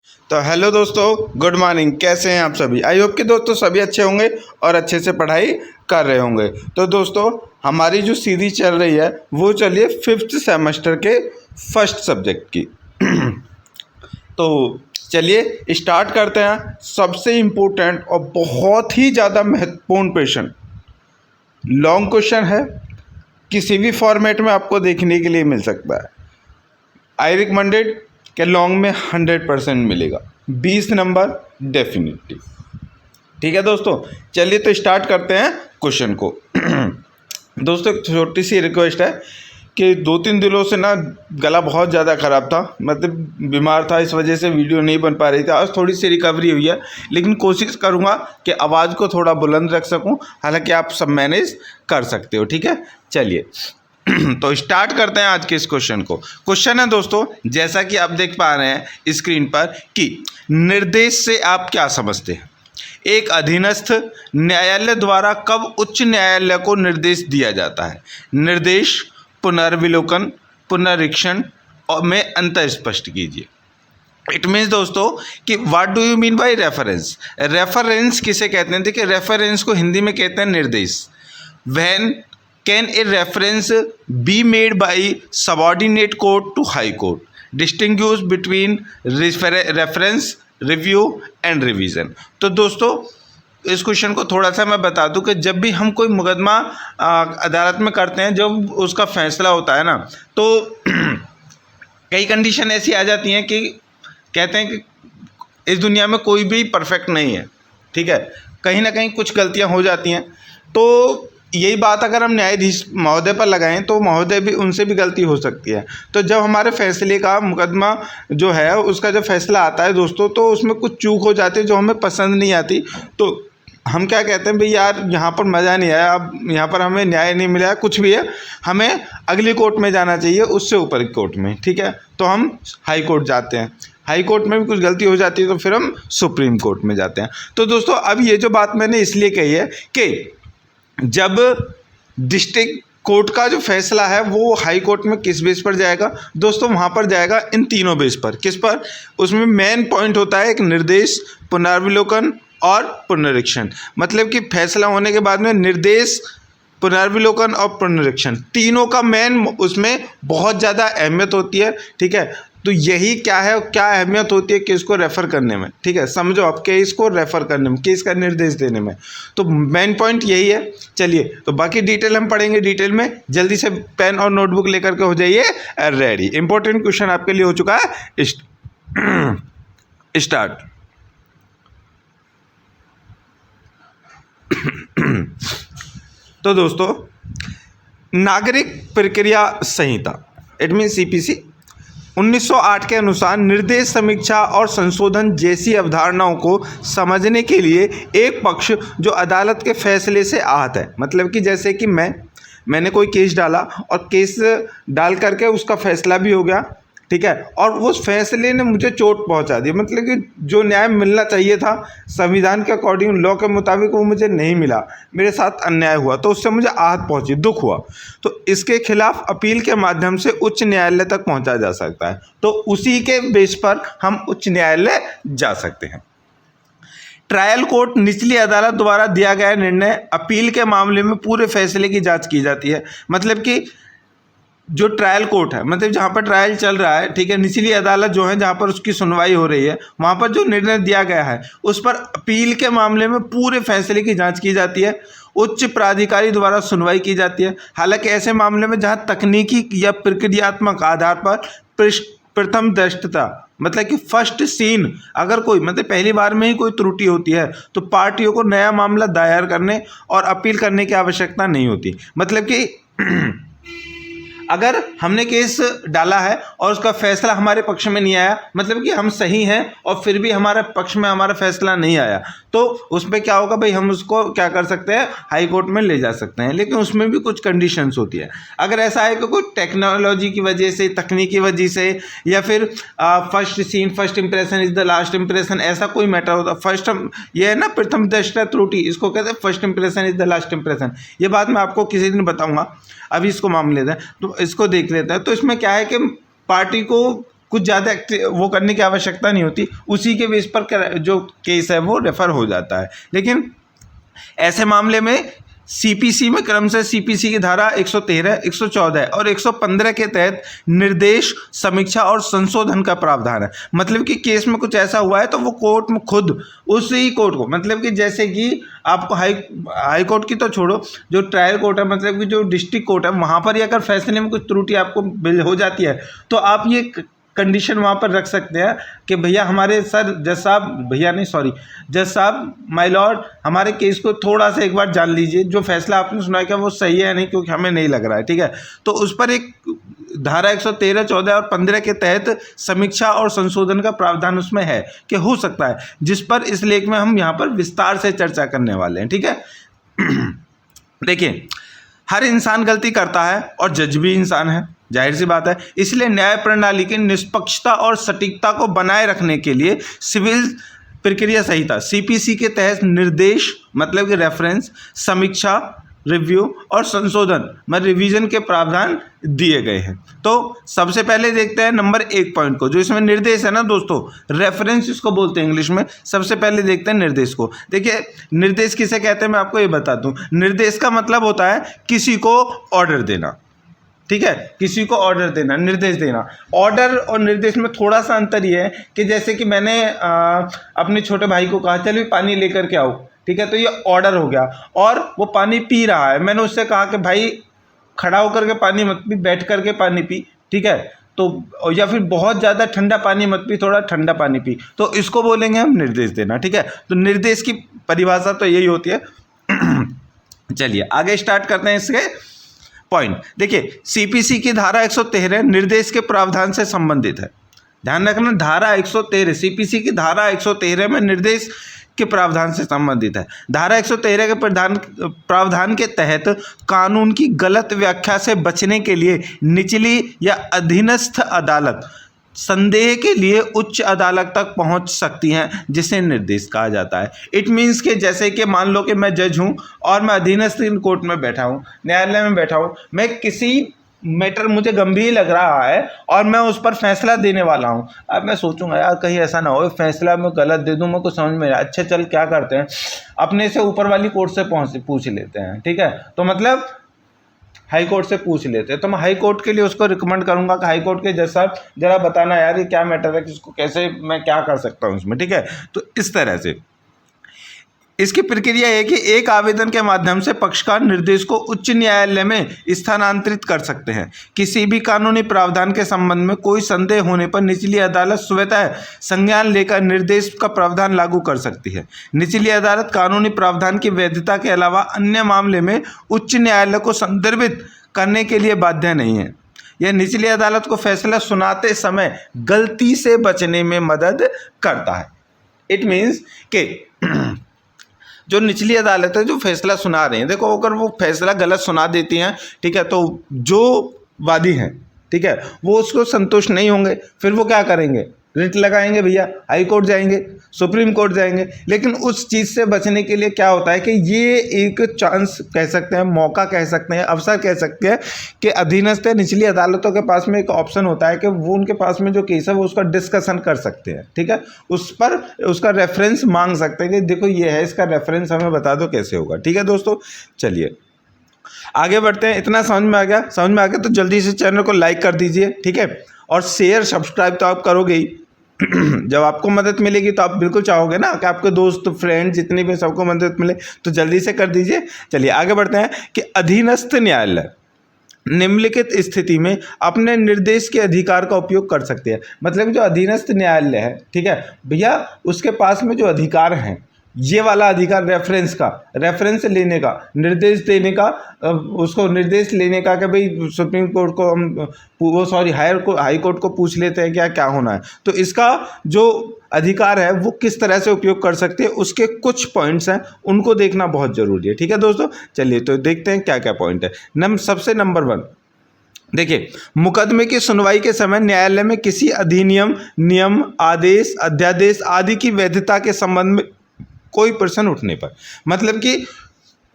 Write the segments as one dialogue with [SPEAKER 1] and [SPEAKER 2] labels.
[SPEAKER 1] तो हेलो दोस्तों, good morning. कैसे हैं आप सभी? आई होप कि दोस्तों सभी अच्छे होंगे और अच्छे से पढ़ाई कर रहे होंगे। तो दोस्तों, हमारी जो सीरीज चल रही है वो चलिए 5th सेमेस्टर के फर्स्ट सब्जेक्ट की। तो चलिए स्टार्ट करते हैं। सबसे इम्पोर्टेंट और बहुत ही ज़्यादा महत्वपूर्ण क्वेश्चन, लॉन्ग क्वेश्चन है, किसी भी फॉर्मेट में आपको देखने के लिए मिल सकता है। आई रिकमेंडेड कि लॉन्ग में 100% मिलेगा, 20 नंबर डेफिनेटली। ठीक है दोस्तों, चलिए तो स्टार्ट करते हैं क्वेश्चन को। दोस्तों, एक छोटी सी रिक्वेस्ट है कि 2-3 दिनों से ना गला बहुत ज़्यादा ख़राब था, मतलब बीमार था, इस वजह से वीडियो नहीं बन पा रही थी। आज थोड़ी सी रिकवरी हुई है, लेकिन कोशिश करूँगा कि आवाज़ को थोड़ा बुलंद रख सकूँ। हालांकि आप सब मैनेज कर सकते हो। ठीक है, चलिए तो स्टार्ट करते हैं आज के इस क्वेश्चन को। क्वेश्चन है दोस्तों, जैसा कि आप देख पा रहे हैं स्क्रीन पर, कि निर्देश से आप क्या समझते हैं? एक अधीनस्थ न्यायालय द्वारा कब उच्च न्यायालय को निर्देश दिया जाता है? निर्देश, पुनर्विलोकन, पुनरीक्षण और में अंतर स्पष्ट कीजिए। इट मीन्स दोस्तों कि what do you mean by reference? Reference किसे कहते हैं? देखिए, रेफरेंस को हिंदी में कहते हैं निर्देश। When can a reference be made by subordinate court to high court? Distinguish between reference, review and revision. तो दोस्तों, इस क्वेश्चन को थोड़ा सा मैं बता दूं कि जब भी हम कोई मुकदमा अदालत में करते हैं, जब उसका फैसला होता है ना, तो कई कंडीशन ऐसी आ जाती हैं कि कहते हैं कि इस दुनिया में कोई भी परफेक्ट नहीं है। ठीक है, कहीं ना कहीं कुछ गलतियां हो जाती हैं। तो यही बात अगर हम न्यायाधीश महोदय पर लगाएं तो महोदय भी, उनसे भी गलती हो सकती है। तो जब हमारे फैसले का मुकदमा जो है उसका जब फैसला आता है दोस्तों, तो उसमें कुछ चूक हो जाती है जो हमें पसंद नहीं आती। तो हम क्या कहते हैं, भाई यार यहाँ पर मज़ा नहीं आया, अब यहाँ पर हमें न्याय नहीं मिला, कुछ भी है, हमें अगली कोर्ट में जाना चाहिए, उससे ऊपर की कोर्ट में। ठीक है, तो हम हाई कोर्ट जाते हैं। हाई कोर्ट में भी कुछ गलती हो जाती है तो फिर हम सुप्रीम कोर्ट में जाते हैं। तो दोस्तों, अब ये जो बात मैंने इसलिए कही है कि जब डिस्ट्रिक्ट कोर्ट का जो फैसला है वो हाई कोर्ट में किस बेस पर जाएगा दोस्तों? वहाँ पर जाएगा इन तीनों बेस पर। किस पर? उसमें मेन पॉइंट होता है एक निर्देश, पुनर्विलोकन और पुनरीक्षण। मतलब कि फैसला होने के बाद में निर्देश, पुनर्विलोकन और पुनरीक्षण, तीनों का मेन उसमें बहुत ज़्यादा अहमियत होती है। ठीक है, तो यही क्या है, क्या अहमियत होती है केस को रेफ़र करने में। ठीक है, समझो आप, केस को रेफ़र करने में, केस का निर्देश देने में, तो मेन पॉइंट यही है। चलिए, तो बाकी डिटेल हम पढ़ेंगे डिटेल में। जल्दी से पेन और नोटबुक लेकर के हो जाइए रेडी। इंपॉर्टेंट क्वेश्चन आपके लिए हो चुका है स्टार्ट। तो दोस्तों, नागरिक प्रक्रिया संहिता, इट मीन सीपीसी, 1908 के अनुसार निर्देश, समीक्षा और संशोधन जैसी अवधारणाओं को समझने के लिए एक पक्ष जो अदालत के फैसले से आहत है। मतलब कि जैसे कि मैंने कोई केस डाला और केस डाल करके उसका फैसला भी हो गया। ठीक है, और उस फैसले ने मुझे चोट पहुंचा दी, मतलब कि जो न्याय मिलना चाहिए था संविधान के अकॉर्डिंग, लॉ के मुताबिक, वो मुझे नहीं मिला, मेरे साथ अन्याय हुआ, तो उससे मुझे आहत पहुंची, दुख हुआ। तो इसके खिलाफ अपील के माध्यम से उच्च न्यायालय तक पहुंचा जा सकता है। तो उसी के बेस पर हम उच्च न्यायालय जा सकते हैं। ट्रायल कोर्ट, निचली अदालत द्वारा दिया गया निर्णय, अपील के मामले में पूरे फैसले की जांच की जाती है। मतलब कि जो ट्रायल कोर्ट है, मतलब जहाँ पर ट्रायल चल रहा है, ठीक है, निचली अदालत जो है जहाँ पर उसकी सुनवाई हो रही है, वहाँ पर जो निर्णय दिया गया है उस पर अपील के मामले में पूरे फैसले की जांच की जाती है, उच्च प्राधिकारी द्वारा सुनवाई की जाती है। हालांकि ऐसे मामले में जहाँ तकनीकी या प्रक्रियात्मक आधार पर प्रथम दृष्टता, मतलब कि फर्स्ट सीन, अगर कोई, मतलब पहली बार में ही कोई त्रुटि होती है तो पार्टियों को नया मामला दायर करने और अपील करने की आवश्यकता नहीं होती। मतलब कि अगर हमने केस डाला है और उसका फैसला हमारे पक्ष में नहीं आया, मतलब कि हम सही हैं और फिर भी हमारे पक्ष में हमारा फैसला नहीं आया, तो उसमें क्या होगा भाई, हम उसको क्या कर सकते हैं, हाई कोर्ट में ले जा सकते हैं। लेकिन उसमें भी कुछ कंडीशंस होती है। अगर ऐसा है कि कोई टेक्नोलॉजी की वजह से, तकनीकी वजह से, या फिर first scene, first impression is the last impression, ऐसा कोई मैटर होता, फर्स्ट, ये है ना प्रथम दृष्टया त्रुटि, इसको कहते हैं first impression is the last impression. ये बात मैं आपको किसी दिन बताऊंगा, अभी इसको मान लेते हैं, तो इसको देख लेते हैं। तो इसमें क्या है कि पार्टी को कुछ ज़्यादा वो करने की आवश्यकता नहीं होती, उसी के बेस पर जो केस है वो रेफ़र हो जाता है। लेकिन ऐसे मामले में सीपीसी में क्रम से सीपीसी की धारा 113, 114 और 115 के तहत निर्देश, समीक्षा और संशोधन का प्रावधान है। मतलब कि केस में कुछ ऐसा हुआ है तो वो कोर्ट में खुद उसी कोर्ट को, मतलब कि जैसे कि आपको हाई कोर्ट की तो छोड़ो, जो ट्रायल कोर्ट है, मतलब कि जो डिस्ट्रिक्ट कोर्ट है, वहाँ पर ही अगर फैसले में कुछ त्रुटि आपको मिल हो जाती है तो आप ये कंडीशन वहाँ पर रख सकते हैं कि भैया हमारे सर जज साहब, भैया नहीं सॉरी जज साहब, माय लॉर्ड, हमारे केस को थोड़ा सा एक बार जान लीजिए, जो फैसला आपने सुना है क्या वो सही है या नहीं, क्योंकि हमें नहीं लग रहा है, ठीक है। तो उस पर एक धारा 113, 14 और 15 के तहत समीक्षा और संशोधन का प्रावधान उसमें है कि हो सकता है, जिस पर इस लेख में हम यहाँ पर विस्तार से चर्चा करने वाले हैं, ठीक है। देखिए, हर इंसान गलती करता है और जज भी इंसान है, जाहिर सी बात है। इसलिए न्याय प्रणाली की निष्पक्षता और सटीकता को बनाए रखने के लिए सिविल प्रक्रिया संहिता सीपीसी के तहत निर्देश, मतलब कि रेफरेंस, समीक्षा, रिव्यू और संशोधन में रिवीजन के प्रावधान दिए गए हैं। तो सबसे पहले देखते हैं नंबर 1 पॉइंट को, जो इसमें निर्देश है ना दोस्तों, रेफरेंस इसको बोलते हैं इंग्लिश में। सबसे पहले देखते हैं निर्देश को। देखिए, निर्देश किसे कहते हैं मैं आपको ये बता दूं। निर्देश का मतलब होता है किसी को ऑर्डर देना, ठीक है, किसी को ऑर्डर देना, निर्देश देना। ऑर्डर और निर्देश में थोड़ा सा अंतर ये है कि जैसे कि मैंने अपने छोटे भाई को कहा चलो पानी लेकर के आओ, ठीक है, तो ये ऑर्डर हो गया, और वो पानी पी रहा है। मैंने उससे कहा कि भाई खड़ा होकर के पानी मत पी, बैठ करके पानी पी, ठीक है, तो या फिर बहुत ज़्यादा ठंडा पानी मत पी, थोड़ा ठंडा पानी पी, तो इसको बोलेंगे हम निर्देश देना, ठीक है। तो निर्देश की परिभाषा तो यही होती है। चलिए आगे स्टार्ट करते हैं इसके पॉइंट। देखिए, सीपीसी की धारा 113 निर्देश के प्रावधान से संबंधित है। ध्यान रखना, धारा 113 सीपीसी की धारा 113 में निर्देश के प्रावधान से संबंधित है। धारा 113 के प्रावधान के तहत कानून की गलत व्याख्या से बचने के लिए निचली या अधीनस्थ अदालत संदेह के लिए उच्च अदालत तक पहुंच सकती हैं, जिसे निर्देश कहा जाता है। इट मीन्स कि जैसे कि मान लो कि मैं जज हूं और मैं अधीनस्थ कोर्ट में बैठा हूं, न्यायालय में बैठा हूं, मैं किसी मैटर मुझे गंभीर लग रहा है और मैं उस पर फैसला देने वाला हूं। अब मैं सोचूंगा यार कहीं ऐसा ना हो फैसला मैं गलत दे दूं, मैं कुछ समझ में, अच्छा चल क्या करते हैं, अपने से ऊपर वाली कोर्ट से पूछ लेते हैं, ठीक है, तो मतलब हाई कोर्ट से पूछ लेते हैं। तो मैं हाई कोर्ट के लिए उसको रिकमेंड करूंगा कि हाई कोर्ट के जज साहब जरा बताना यार ये क्या मैटर है, किसको कैसे मैं क्या कर सकता हूं इसमें, ठीक है। तो इस तरह से इसकी प्रक्रिया है कि एक आवेदन के माध्यम से पक्षकार निर्देश को उच्च न्यायालय में स्थानांतरित कर सकते हैं। किसी भी कानूनी प्रावधान के संबंध में कोई संदेह होने पर निचली अदालत स्वतः संज्ञान लेकर निर्देश का प्रावधान लागू कर सकती है। निचली अदालत कानूनी प्रावधान की वैधता के अलावा अन्य मामले में उच्च न्यायालय को संदर्भित करने के लिए बाध्य नहीं है। यह निचली अदालत को फैसला सुनाते समय गलती से बचने में मदद करता है। इट मीन्स कि जो निचली अदालत है जो फैसला सुना रहे हैं, देखो अगर वो फैसला गलत सुना देती हैं, ठीक है, तो जो वादी हैं, ठीक है, वो उसको संतुष्ट नहीं होंगे, फिर वो क्या करेंगे, रिट लगाएंगे भैया, हाई कोर्ट जाएंगे, सुप्रीम कोर्ट जाएंगे। लेकिन उस चीज़ से बचने के लिए क्या होता है कि ये एक चांस कह सकते हैं, मौका कह सकते हैं, अवसर कह सकते हैं कि अधीनस्थ निचली अदालतों के पास में एक ऑप्शन होता है कि वो उनके पास में जो केस है वो उसका डिस्कशन कर सकते हैं, ठीक है, उस पर उसका रेफरेंस मांग सकते हैं कि देखो ये है, इसका रेफरेंस हमें बता दो कैसे होगा, ठीक है दोस्तों। चलिए आगे बढ़ते हैं। इतना समझ में आ गया? समझ में आ गया तो जल्दी से चैनल को लाइक कर दीजिए, ठीक है, और शेयर सब्सक्राइब तो आप करोगे ही। जब आपको मदद मिलेगी तो आप बिल्कुल चाहोगे ना कि आपके दोस्त फ्रेंड जितने भी सबको मदद मिले, तो जल्दी से कर दीजिए। चलिए आगे बढ़ते हैं कि अधीनस्थ न्यायालय निम्नलिखित स्थिति में अपने निर्देश के अधिकार का उपयोग कर सकते हैं। मतलब जो अधीनस्थ न्यायालय है, ठीक है भैया, उसके पास में जो अधिकार हैं, ये वाला अधिकार रेफरेंस का, रेफरेंस लेने का, निर्देश देने का, उसको निर्देश लेने का कि भाई सुप्रीम कोर्ट को हम हाई कोर्ट को पूछ लेते हैं क्या क्या होना है, तो इसका जो अधिकार है वो किस तरह से उपयोग कर सकते हैं, उसके कुछ पॉइंट्स हैं, उनको देखना बहुत ज़रूरी है, ठीक है दोस्तों। चलिए तो देखते हैं क्या क्या पॉइंट है। सबसे नंबर 1 देखिए, मुकदमे की सुनवाई के समय न्यायालय में किसी अधिनियम, नियम, आदेश, अध्यादेश आदि की वैधता के संबंध में कोई प्रश्न उठने पर, मतलब कि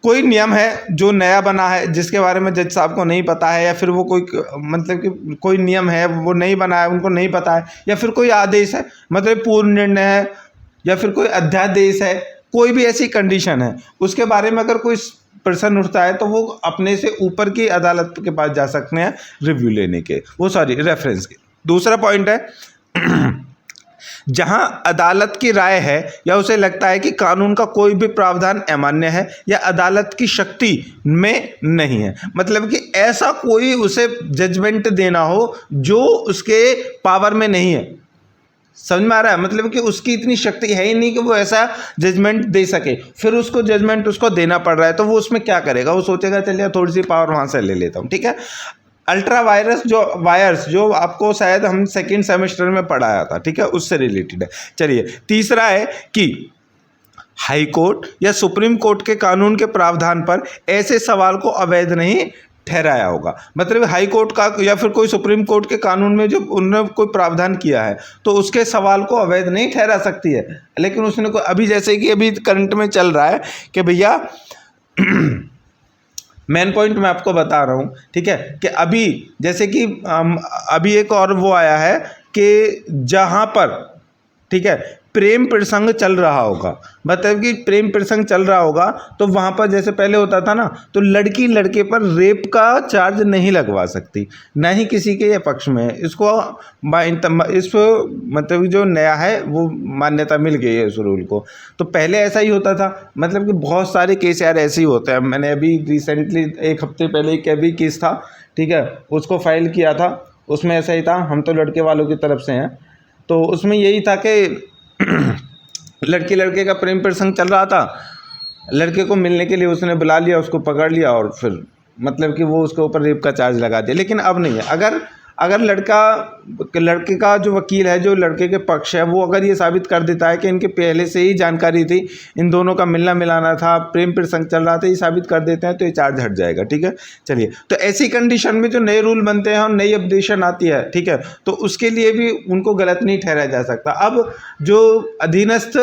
[SPEAKER 1] कोई नियम है जो नया बना है जिसके बारे में जज साहब को नहीं पता है, या फिर वो कोई मतलब कि कोई नियम है वो नहीं बना है, उनको नहीं पता है, या फिर कोई आदेश है मतलब पूर्व निर्णय है, या फिर कोई अध्यादेश है, कोई भी ऐसी कंडीशन है, उसके बारे में अगर कोई प्रश्न उठता है तो वो अपने से ऊपर की अदालत के पास जा सकते हैं रिव्यू लेने के, वो सॉरी रेफरेंस के। दूसरा पॉइंट है जहां अदालत की राय है या उसे लगता है कि कानून का कोई भी प्रावधान अमान्य है या अदालत की शक्ति में नहीं है, मतलब कि ऐसा कोई उसे जजमेंट देना हो जो उसके पावर में नहीं है। समझ में आ रहा है? मतलब कि उसकी इतनी शक्ति है ही नहीं कि वो ऐसा जजमेंट दे सके, फिर उसको जजमेंट उसको देना पड़ रहा है, तो वो उसमें क्या करेगा? वो सोचेगा चलिए थोड़ी सी पावर वहाँ से ले लेता हूँ, ठीक है। अल्ट्रा वायर्स जो आपको शायद हम सेकंड सेमेस्टर में पढ़ाया था, ठीक है, उससे रिलेटेड है। चलिए तीसरा है कि हाई कोर्ट या सुप्रीम कोर्ट के कानून के प्रावधान पर ऐसे सवाल को अवैध नहीं ठहराया होगा। मतलब हाई कोर्ट का या फिर कोई सुप्रीम कोर्ट के कानून में जो उन्होंने कोई प्रावधान किया है तो उसके सवाल को अवैध नहीं ठहरा सकती है, लेकिन उसने कोई अभी जैसे कि अभी करंट में चल रहा है कि भैया मेन पॉइंट मैं आपको बता रहा हूँ, ठीक है, कि अभी जैसे कि अभी एक और वो आया है कि जहाँ पर, ठीक है, प्रेम प्रसंग चल रहा होगा, मतलब कि प्रेम प्रसंग चल रहा होगा तो वहाँ पर जैसे पहले होता था ना, तो लड़की लड़के पर रेप का चार्ज नहीं लगवा सकती, ना ही किसी के पक्ष में। इसको इस मतलब जो नया है वो मान्यता मिल गई है इस रूल को। तो पहले ऐसा ही होता था, मतलब कि बहुत सारे केस यार ऐसे ही होते हैं। मैंने अभी रिसेंटली 1 हफ्ते पहले एक अभी केस था, ठीक है, उसको फाइल किया था, उसमें ऐसा ही था, हम तो लड़के वालों की तरफ से हैं, तो उसमें यही था कि लड़की लड़के का प्रेम प्रसंग चल रहा था, लड़के को मिलने के लिए उसने बुला लिया, उसको पकड़ लिया और फिर मतलब कि वो उसके ऊपर रेप का चार्ज लगा दिया। लेकिन अब नहीं है, अगर लड़के का जो वकील है, जो लड़के के पक्ष है, वो अगर ये साबित कर देता है कि इनके पहले से ही जानकारी थी, इन दोनों का मिलना मिलाना था, प्रेम प्रसंग चल रहा था, ये साबित कर देते हैं तो ये चार्ज हट जाएगा, ठीक है। चलिए, तो ऐसी कंडीशन में जो नए रूल बनते हैं और नई अपडेशन आती है, ठीक है, तो उसके लिए भी उनको गलत नहीं ठहराया जा सकता। अब जो अधीनस्थ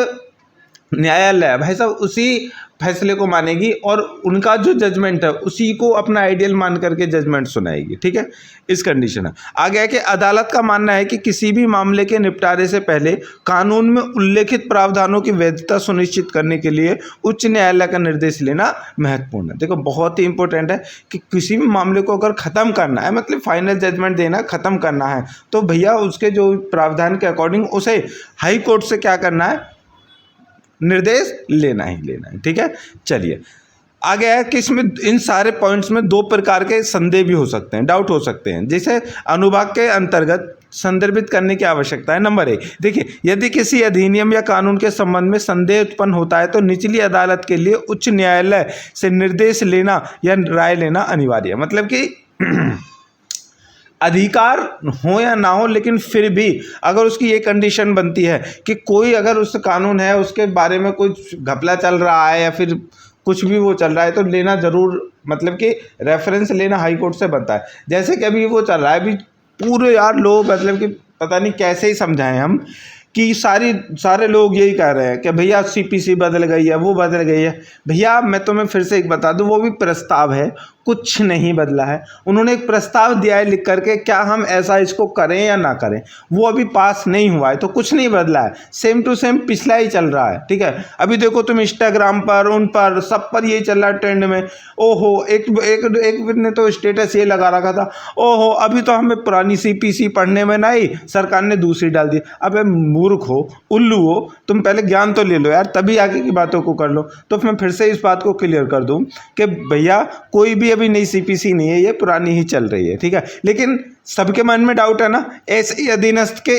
[SPEAKER 1] न्यायालय है भाई साहब उसी फैसले को मानेगी और उनका जो जजमेंट है उसी को अपना आइडियल मान करके जजमेंट सुनाएगी, ठीक है। इस कंडीशन है। आगे है कि अदालत का मानना है कि किसी भी मामले के निपटारे से पहले कानून में उल्लेखित प्रावधानों की वैधता सुनिश्चित करने के लिए उच्च न्यायालय का निर्देश लेना महत्वपूर्ण है। देखो बहुत ही इंपॉर्टेंट है कि किसी भी मामले को अगर ख़त्म करना है, मतलब फाइनल जजमेंट देना, ख़त्म करना है, तो भैया उसके जो प्रावधान के अकॉर्डिंग उसे हाई कोर्ट से क्या करना है, निर्देश लेना ही लेना है, ठीक है। चलिए आगे है कि इसमें इन सारे पॉइंट्स में 2 प्रकार के संदेह भी हो सकते हैं, डाउट हो सकते हैं, जैसे अनुभाग के अंतर्गत संदर्भित करने की आवश्यकता है। नंबर 1, देखिए, यदि किसी अधिनियम या कानून के संबंध में संदेह उत्पन्न होता है तो निचली अदालत के लिए उच्च न्यायालय से निर्देश लेना या राय लेना अनिवार्य है। मतलब कि अधिकार हो या ना हो, लेकिन फिर भी अगर उसकी ये कंडीशन बनती है कि कोई अगर उस कानून है उसके बारे में कुछ घपला चल रहा है या फिर कुछ भी वो चल रहा है तो लेना ज़रूर, मतलब कि रेफरेंस लेना हाई कोर्ट से बनता है। जैसे कि अभी वो चल रहा है, अभी पूरे यार लोग मतलब कि पता नहीं कैसे ही समझाएं हम कि सारे लोग यही कह रहे हैं कि भैया सीपीसी बदल गई है, वो बदल गई है। भैया मैं तुम्हें फिर से एक बता दूं, वो भी प्रस्ताव है, कुछ नहीं बदला है। उन्होंने एक प्रस्ताव दिया है लिख करके, क्या हम ऐसा इसको करें या ना करें, वो अभी पास नहीं हुआ है, तो कुछ नहीं बदला है, सेम टू सेम पिछला ही चल रहा है, ठीक है। अभी देखो तुम इंस्टाग्राम पर, उन पर सब पर यही चल रहा है ट्रेंड में। ओहो, एक ने तो स्टेटस ये लगा रखा था, ओहो अभी तो हमें पुरानी सीपीसी पढ़ने में नहीं, सरकार ने दूसरी डाल दी। अबे मूर्ख हो, उल्लू हो, तुम पहले ज्ञान तो ले लो यार, तभी आगे की बातों को कर लो। तो मैं फिर से इस बात को क्लियर कर दूं कि भैया कोई भी अभी नई सीपीसी नहीं है, ये पुरानी ही चल रही है, ठीक है। लेकिन सबके मन में डाउट है ना, ऐसे ही अधीनस्थ के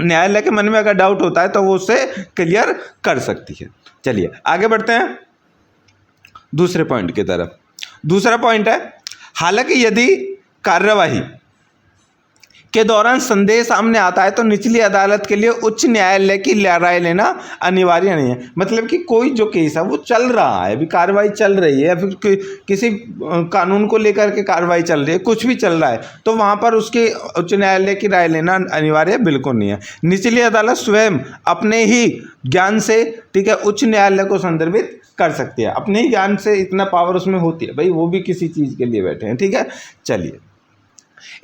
[SPEAKER 1] न्यायालय के मन में अगर डाउट होता है तो वो उसे क्लियर कर सकती है। चलिए आगे बढ़ते हैं दूसरे पॉइंट की तरफ। दूसरा पॉइंट है, हालांकि यदि कार्यवाही के दौरान संदेह सामने आता है तो निचली अदालत के लिए उच्च न्यायालय की राय लेना अनिवार्य नहीं है। मतलब कि कोई जो केस है वो चल रहा है, अभी कार्रवाई चल रही है, या फिर किसी कानून को लेकर के कार्रवाई चल रही है, कुछ भी चल रहा है, तो वहाँ पर उसके उच्च न्यायालय की राय लेना अनिवार्य बिल्कुल नहीं है। निचली अदालत स्वयं अपने ही ज्ञान से, ठीक है, उच्च न्यायालय को संदर्भित कर सकती है। अपने ही ज्ञान से इतना पावर उसमें होती है, भाई वो भी किसी चीज़ के लिए बैठे हैं, ठीक है। चलिए,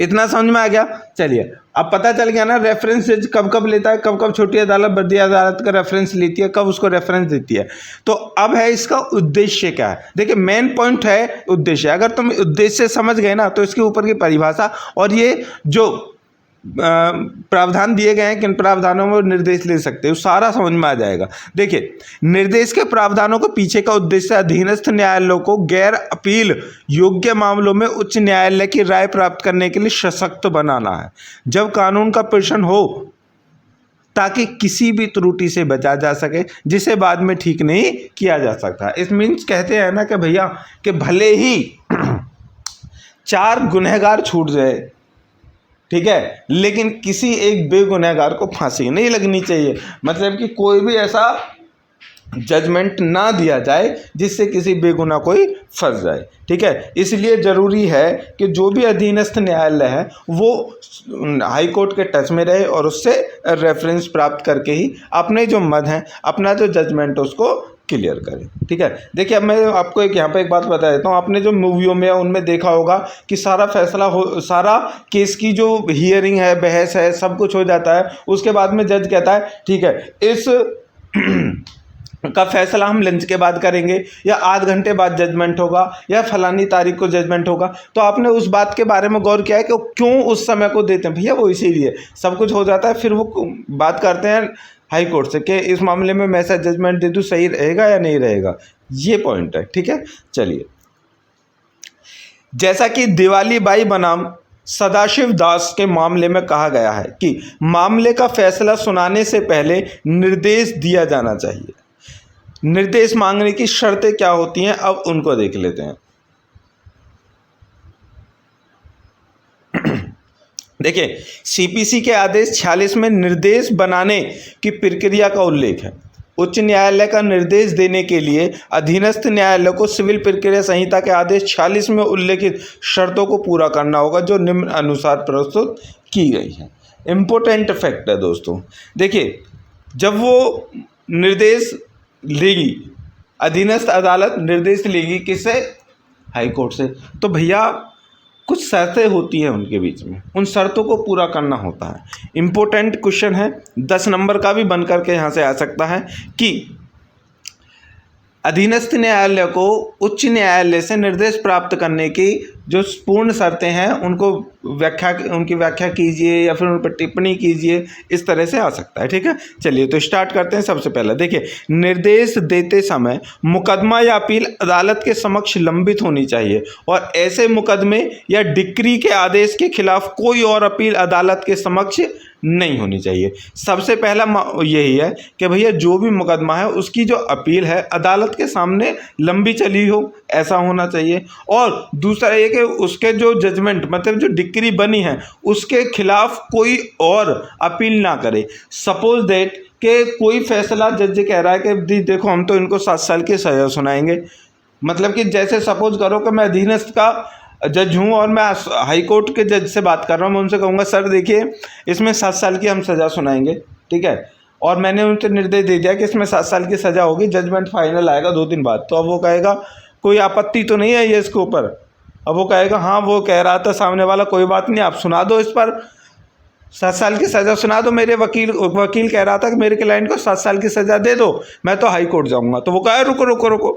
[SPEAKER 1] इतना समझ में आ गया। चलिए, अब पता चल गया ना रेफरेंस जज कब कब लेता है, कब कब छोटी अदालत बड़ी अदालत का रेफरेंस लेती है, कब उसको रेफरेंस देती है। तो अब है इसका उद्देश्य क्या है। देखिए, मेन पॉइंट है उद्देश्य। अगर तुम उद्देश्य समझ गए ना तो इसके ऊपर की परिभाषा और ये जो प्रावधान दिए गए हैं, किन प्रावधानों में निर्देश ले सकते हो, सारा समझ में आ जाएगा। देखिए, निर्देश के प्रावधानों के पीछे का उद्देश्य अधीनस्थ न्यायालयों को गैर अपील योग्य मामलों में उच्च न्यायालय की राय प्राप्त करने के लिए सशक्त बनाना है, जब कानून का प्रश्न हो, ताकि किसी भी त्रुटि से बचा जा सके जिसे बाद में ठीक नहीं किया जा सकता। इस मीन्स कहते हैं ना कि भैया कि भले ही 4 गुनहगार छूट जाए, ठीक है, लेकिन किसी एक बेगुनहगार को फांसी नहीं लगनी चाहिए। मतलब कि कोई भी ऐसा जजमेंट ना दिया जाए जिससे किसी बेगुनाह कोई फंस जाए, ठीक है। इसलिए ज़रूरी है कि जो भी अधीनस्थ न्यायालय है वो हाई कोर्ट के टच में रहे और उससे रेफरेंस प्राप्त करके ही अपने जो मत हैं, अपना जो जजमेंट उसको क्लियर करें, ठीक है। देखिए, अब मैं आपको यहाँ पे एक बात बता देता हूँ। आपने जो मूवियों में उनमें देखा होगा कि सारा फैसला हो, सारा केस की जो हियरिंग है, बहस है, सब कुछ हो जाता है। उसके बाद में जज कहता है ठीक है, इस का फैसला हम लंच के बाद करेंगे, या आध घंटे बाद जजमेंट होगा, या फलानी तारीख को जजमेंट होगा। तो आपने उस बात के बारे में गौर किया है कि क्यों उस समय को देते हैं? भैया वो इसीलिए सब कुछ हो जाता है, फिर वो बात करते हैं हाई कोर्ट से कि इस मामले में मैं ऐसा जजमेंट दे दूँ, सही रहेगा या नहीं रहेगा। ये पॉइंट है, ठीक है। चलिए, जैसा कि दिवाली बाई बनाम सदाशिव दास के मामले में कहा गया है कि मामले का फैसला सुनाने से पहले निर्देश दिया जाना चाहिए। निर्देश मांगने की शर्तें क्या होती हैं, अब उनको देख लेते हैं। देखिए, सीपीसी के आदेश 46 में निर्देश बनाने की प्रक्रिया का उल्लेख है। उच्च न्यायालय का निर्देश देने के लिए अधीनस्थ न्यायालय को सिविल प्रक्रिया संहिता के आदेश 46 में उल्लेखित शर्तों को पूरा करना होगा, जो निम्न अनुसार प्रस्तुत की गई है। इम्पोर्टेंट फैक्ट है दोस्तों। देखिए, जब वो निर्देश लेगी, अधीनस्थ अदालत निर्देश लेगी किससे? हाई कोर्ट से। तो भैया कुछ शर्तें होती हैं उनके बीच में, उन शर्तों को पूरा करना होता है। इम्पोर्टेंट क्वेश्चन है, 10 नंबर का भी बन करके यहाँ से आ सकता है कि अधीनस्थ न्यायालय को उच्च न्यायालय से निर्देश प्राप्त करने की जो पूर्ण शर्तें हैं उनकी व्याख्या कीजिए या फिर उन पर टिप्पणी कीजिए, इस तरह से आ सकता है, ठीक है। चलिए, तो स्टार्ट करते हैं। सबसे पहले देखिए, निर्देश देते समय मुकदमा या अपील अदालत के समक्ष लंबित होनी चाहिए और ऐसे मुकदमे या डिक्री के आदेश के खिलाफ कोई और अपील अदालत के समक्ष नहीं होनी चाहिए। सबसे पहला यही है कि भैया जो भी मुकदमा है उसकी जो अपील है अदालत के सामने लंबी चली हो, ऐसा होना चाहिए। और दूसरा ये कि उसके जो जजमेंट, मतलब जो डिक्री बनी है, उसके खिलाफ कोई और अपील ना करे। सपोज दैट कि कोई फैसला जज कह रहा है कि देखो हम तो इनको 7 साल की सज़ा सुनाएंगे। मतलब कि जैसे सपोज करो कि मैं अधीनस्थ का जज हूँ और मैं हाई कोर्ट के जज से बात कर रहा हूँ। मैं उनसे कहूँगा सर देखिए इसमें 7 साल की हम सज़ा सुनाएंगे, ठीक है, और मैंने उनसे निर्देश दे दिया कि इसमें 7 साल की सज़ा होगी, जजमेंट फाइनल आएगा 2 दिन बाद। तो अब वो कहेगा कोई आपत्ति तो नहीं है ये इसके ऊपर? अब वो कहेगा हाँ, वो कह रहा था सामने वाला कोई बात नहीं, आप सुना दो, इस पर 7 साल की सज़ा सुना दो। मेरे वकील कह रहा था कि मेरे क्लाइंट को 7 साल की सज़ा दे दो, मैं तो हाई कोर्ट जाऊँगा। तो वो कहे रुको रुको रुको,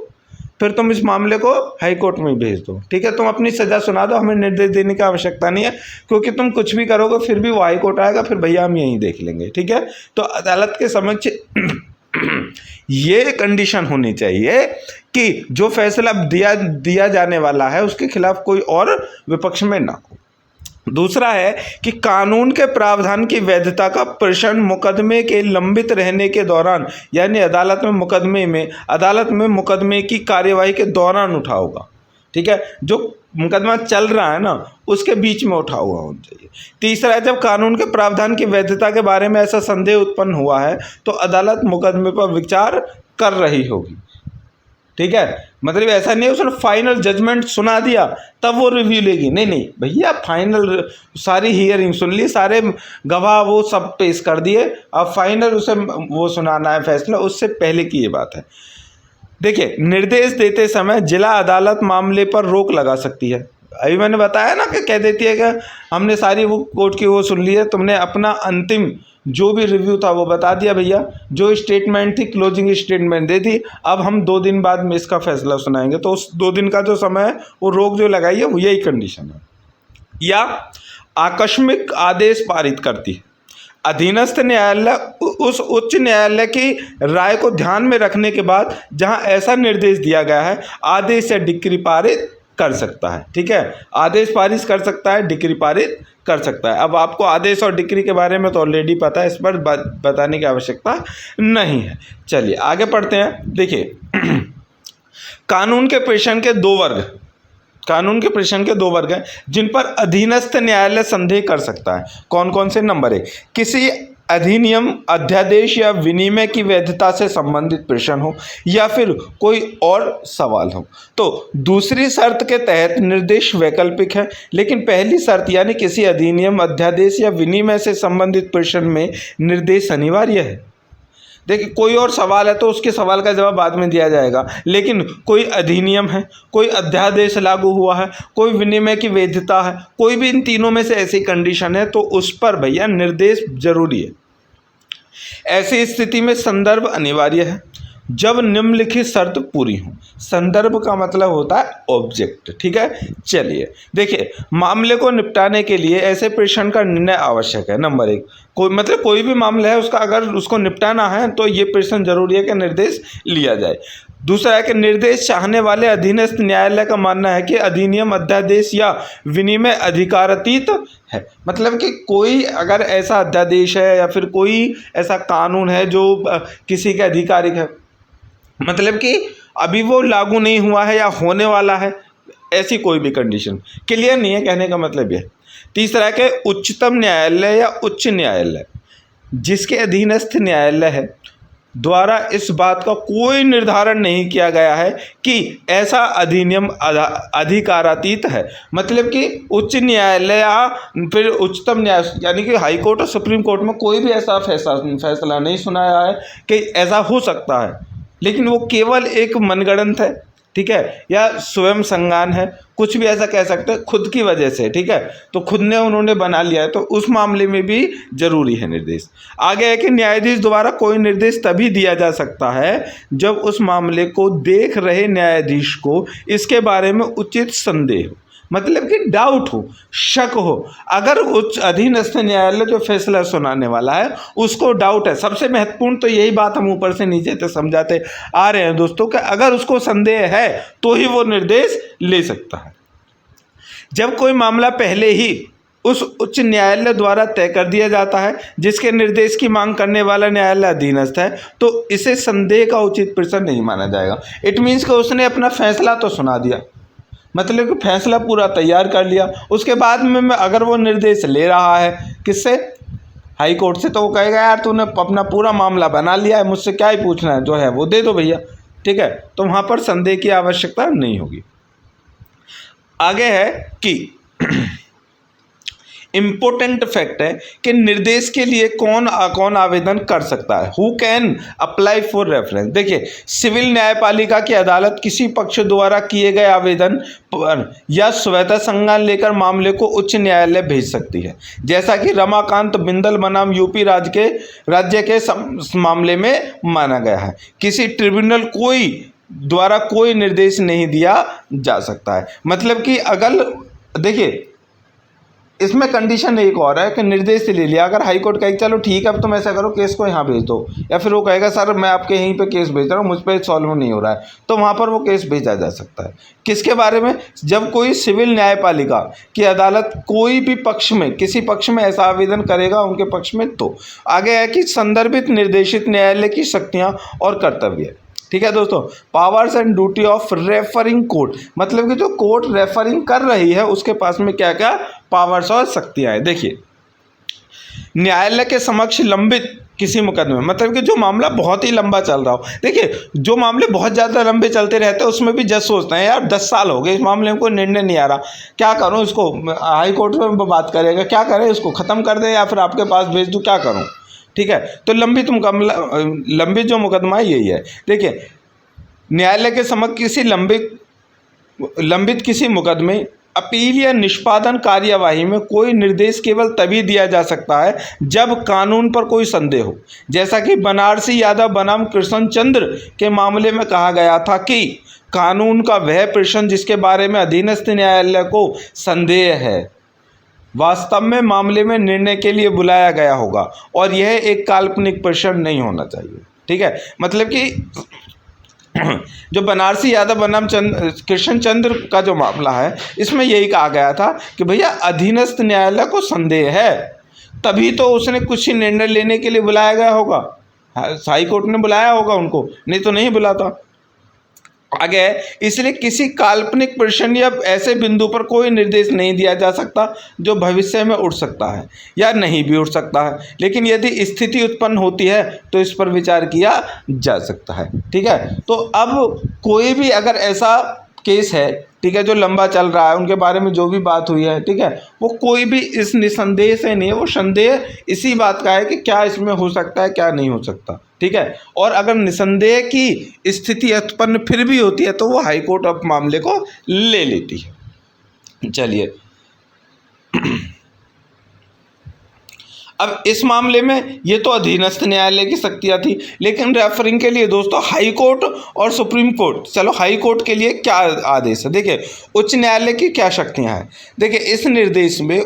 [SPEAKER 1] फिर तुम इस मामले को हाई कोर्ट में भेज दो, ठीक है, तुम अपनी सज़ा सुना दो, हमें निर्देश देने की आवश्यकता नहीं है, क्योंकि तुम कुछ भी करोगे फिर भी वो हाई कोर्ट आएगा, फिर भैया हम यहीं देख लेंगे, ठीक है। तो अदालत के समक्ष ये कंडीशन होनी चाहिए कि जो फैसला दिया जाने वाला है उसके खिलाफ कोई और विपक्ष में ना हो। दूसरा है कि कानून के प्रावधान की वैधता का प्रश्न मुकदमे के लंबित रहने के दौरान, यानी अदालत में मुकदमे की कार्यवाही के दौरान उठा होगा। ठीक है, जो मुकदमा चल रहा है ना उसके बीच में उठा हुआ होना चाहिए। तीसरा है, जब कानून के प्रावधान की वैधता के बारे में ऐसा संदेह उत्पन्न हुआ है तो अदालत मुकदमे पर विचार कर रही होगी। ठीक है, मतलब ऐसा नहीं है उसने फाइनल जजमेंट सुना दिया तब वो रिव्यू लेगी, नहीं नहीं भैया, फाइनल सारी हियरिंग सुन ली, सारे गवाह वो सब पेश कर दिए, अब फाइनल उसे वो सुनाना है फैसला, उससे पहले की ये बात है। देखिए, निर्देश देते समय जिला अदालत मामले पर रोक लगा सकती है। अभी मैंने बताया ना कि कह देती है कि हमने सारी वो कोर्ट की वो सुन ली है, तुमने अपना अंतिम जो भी रिव्यू था वो बता दिया भैया, जो स्टेटमेंट थी क्लोजिंग स्टेटमेंट दे दी, अब हम 2 दिन बाद में इसका फैसला सुनाएंगे। तो उस 2 दिन का जो समय है वो रोक जो लगाई है वो यही कंडीशन है। या आकस्मिक आदेश पारित करती है, अधीनस्थ न्यायालय उस उच्च न्यायालय की राय को ध्यान में रखने के बाद जहां ऐसा निर्देश दिया गया है आदेश या डिक्री पारित कर सकता है। ठीक है, आदेश पारित कर सकता है, डिक्री पारित कर सकता है। अब आपको आदेश और डिक्री के बारे में तो ऑलरेडी पता है, इस पर बताने की आवश्यकता नहीं है। चलिए आगे पढ़ते हैं। देखिए कानून के पेशन के 2 वर्ग, कानून के प्रश्न के 2 वर्ग हैं जिन पर अधीनस्थ न्यायालय संदेह कर सकता है। कौन कौन से? नंबर 1, किसी अधिनियम, अध्यादेश या विनिमय की वैधता से संबंधित प्रश्न हो या फिर कोई और सवाल हो। तो दूसरी शर्त के तहत निर्देश वैकल्पिक है, लेकिन पहली शर्त यानी किसी अधिनियम, अध्यादेश या विनिमय से संबंधित प्रश्न में निर्देश अनिवार्य है। देखिए, कोई और सवाल है तो उसके सवाल का जवाब बाद में दिया जाएगा, लेकिन कोई अधिनियम है, कोई अध्यादेश लागू हुआ है, कोई विनिमय की वैधता है, कोई भी इन तीनों में से ऐसी कंडीशन है तो उस पर भैया निर्देश जरूरी है। ऐसी स्थिति में संदर्भ अनिवार्य है जब निम्नलिखित शर्त पूरी हो। संदर्भ का मतलब होता है ऑब्जेक्ट। ठीक है, चलिए देखिए, मामले को निपटाने के लिए ऐसे प्रश्न का निर्णय आवश्यक है। नंबर 1, कोई भी मामला है उसका अगर उसको निपटाना है तो ये प्रश्न जरूरी है कि निर्देश लिया जाए। दूसरा है कि निर्देश चाहने वाले अधीनस्थ न्यायालय का मानना है कि अधिनियम, अध्यादेश या विनिमय अधिकारातीत है। मतलब कि कोई अगर ऐसा अध्यादेश है या फिर कोई ऐसा कानून है जो किसी के आधिकारिक है, मतलब कि अभी वो लागू नहीं हुआ है या होने वाला है, ऐसी कोई भी कंडीशन क्लियर नहीं है, कहने का मतलब यह। तीसरा है कि उच्चतम न्यायालय या उच्च न्यायालय जिसके अधीनस्थ न्यायालय है द्वारा इस बात का कोई निर्धारण नहीं किया गया है कि ऐसा अधिनियम अधिकारातीत है। मतलब कि उच्च न्यायालय या फिर उच्चतम न्यायालय यानी कि हाई कोर्ट और सुप्रीम कोर्ट में कोई भी ऐसा फैसला नहीं सुनाया है कि ऐसा हो सकता है, लेकिन वो केवल एक मनगढ़ंत है, ठीक है, या स्वयं संज्ञान है, कुछ भी ऐसा कह सकते हैं, खुद की वजह से। ठीक है, तो खुद ने उन्होंने बना लिया है, तो उस मामले में भी जरूरी है निर्देश। आगे है कि न्यायाधीश द्वारा कोई निर्देश तभी दिया जा सकता है जब उस मामले को देख रहे न्यायाधीश को इसके बारे में उचित संदेह हो, मतलब कि डाउट हो, शक हो। अगर उच्च अधीनस्थ न्यायालय जो फैसला सुनाने वाला है उसको डाउट है, सबसे महत्वपूर्ण तो यही बात हम ऊपर से नीचे तक समझाते आ रहे हैं दोस्तों, कि अगर उसको संदेह है तो ही वो निर्देश ले सकता है। जब कोई मामला पहले ही उस उच्च न्यायालय द्वारा तय कर दिया जाता है जिसके निर्देश की मांग करने वाला न्यायालय अधीनस्थ है, तो इसे संदेह का उचित प्रश्न नहीं माना जाएगा। इट मीन्स कि उसने अपना फैसला तो सुना दिया, मतलब कि फैसला पूरा तैयार कर लिया, उसके बाद में अगर वो निर्देश ले रहा है किससे, हाई कोर्ट से, तो वो कहेगा यार तूने अपना पूरा मामला बना लिया है, मुझसे क्या ही पूछना है, जो है वो दे दो भैया। ठीक है, तो वहाँ पर संदेह की आवश्यकता नहीं होगी। आगे है कि इम्पोर्टेंट फैक्ट है कि निर्देश के लिए कौन आवेदन कर सकता है, who can apply for reference. देखिए, सिविल न्यायपालिका की अदालत किसी पक्ष द्वारा किए गए आवेदन पर या स्वतः संज्ञान लेकर मामले को उच्च न्यायालय भेज सकती है, जैसा कि रमाकांत बिंदल बनाम यूपी राज्य के मामले में माना गया है। किसी ट्रिब्यूनल द्वारा कोई निर्देश नहीं दिया जा सकता है। मतलब कि अगर देखिए, इसमें कंडीशन एक और है कि निर्देश ले लिया, अगर हाई कोर्ट कहे चलो ठीक है अब तुम ऐसा करो केस को यहाँ भेज दो, या फिर वो कहेगा सर मैं आपके यहीं पे केस भेज रहा हूँ, मुझ पर सॉल्व नहीं हो रहा है, तो वहाँ पर वो केस भेजा जा सकता है। किसके बारे में? जब कोई सिविल न्यायपालिका की अदालत कोई भी पक्ष में, किसी पक्ष में ऐसा आवेदन करेगा उनके पक्ष में। तो आगे है कि संदर्भित निर्देशित न्यायालय की शक्तियाँ और कर्तव्य। ठीक है दोस्तों। Powers and duty of referring court, मतलब कि जो कोर्ट रेफरिंग कर रही है उसके पास में क्या क्या पावर्स और शक्तियाँ हैं। देखिए, न्यायालय के समक्ष लंबित किसी मुकदमे, मतलब कि जो मामला बहुत ही लंबा चल रहा हो। देखिए, जो मामले बहुत ज़्यादा लंबे चलते रहते हैं उसमें भी जज सोचते हैं यार 10 साल हो गए, इस मामले में कोई निर्णय नहीं आ रहा, क्या करूं, इसको हाई कोर्ट में बात करेगा, क्या करें, इसको ख़त्म कर दें या फिर आपके पास भेज दूं, क्या करूं। ठीक है, तो लंबित जो मुकदमा है यही है। देखिए, न्यायालय के समक्ष किसी लंबित किसी मुकदमे, अपील या निष्पादन कार्यवाही में कोई निर्देश केवल तभी दिया जा सकता है जब कानून पर कोई संदेह हो। जैसा कि बनारसी यादव बनाम कृष्णचंद्र के मामले में कहा गया था कि कानून का वह प्रश्न जिसके बारे में अधीनस्थ न्यायालय को संदेह है वास्तव में मामले में निर्णय के लिए बुलाया गया होगा और यह एक काल्पनिक प्रश्न नहीं होना चाहिए। ठीक है, मतलब कि जो बनारसी यादव बनाम कृष्णचंद्र का जो मामला है इसमें यही कहा गया था कि भैया अधीनस्थ न्यायालय को संदेह है तभी तो उसने कुछ ही निर्णय लेने के लिए बुलाया गया होगा, हाई कोर्ट ने बुलाया होगा उनको, नहीं तो नहीं बुलाता। आगे, इसलिए किसी काल्पनिक प्रश्न या ऐसे बिंदु पर कोई निर्देश नहीं दिया जा सकता जो भविष्य में उठ सकता है या नहीं भी उठ सकता है, लेकिन यदि स्थिति उत्पन्न होती है तो इस पर विचार किया जा सकता है। ठीक है, तो अब कोई भी अगर ऐसा केस है, ठीक है, जो लंबा चल रहा है, उनके बारे में जो भी बात हुई है, ठीक है, वो कोई भी इस निसंदेह से नहीं है, वो संदेह इसी बात का है कि क्या इसमें हो सकता है, क्या नहीं हो सकता। ठीक है, और अगर निसंदेह की स्थिति उत्पन्न फिर भी होती है तो वो हाई कोर्ट अब मामले को ले लेती है। चलिए, अब इस मामले में ये तो अधीनस्थ न्यायालय की शक्तियाँ थी, लेकिन रेफरिंग के लिए दोस्तों हाई कोर्ट और सुप्रीम कोर्ट, चलो हाई कोर्ट के लिए क्या आदेश है। देखिए, उच्च न्यायालय की क्या शक्तियाँ हैं। देखिए, इस निर्देश में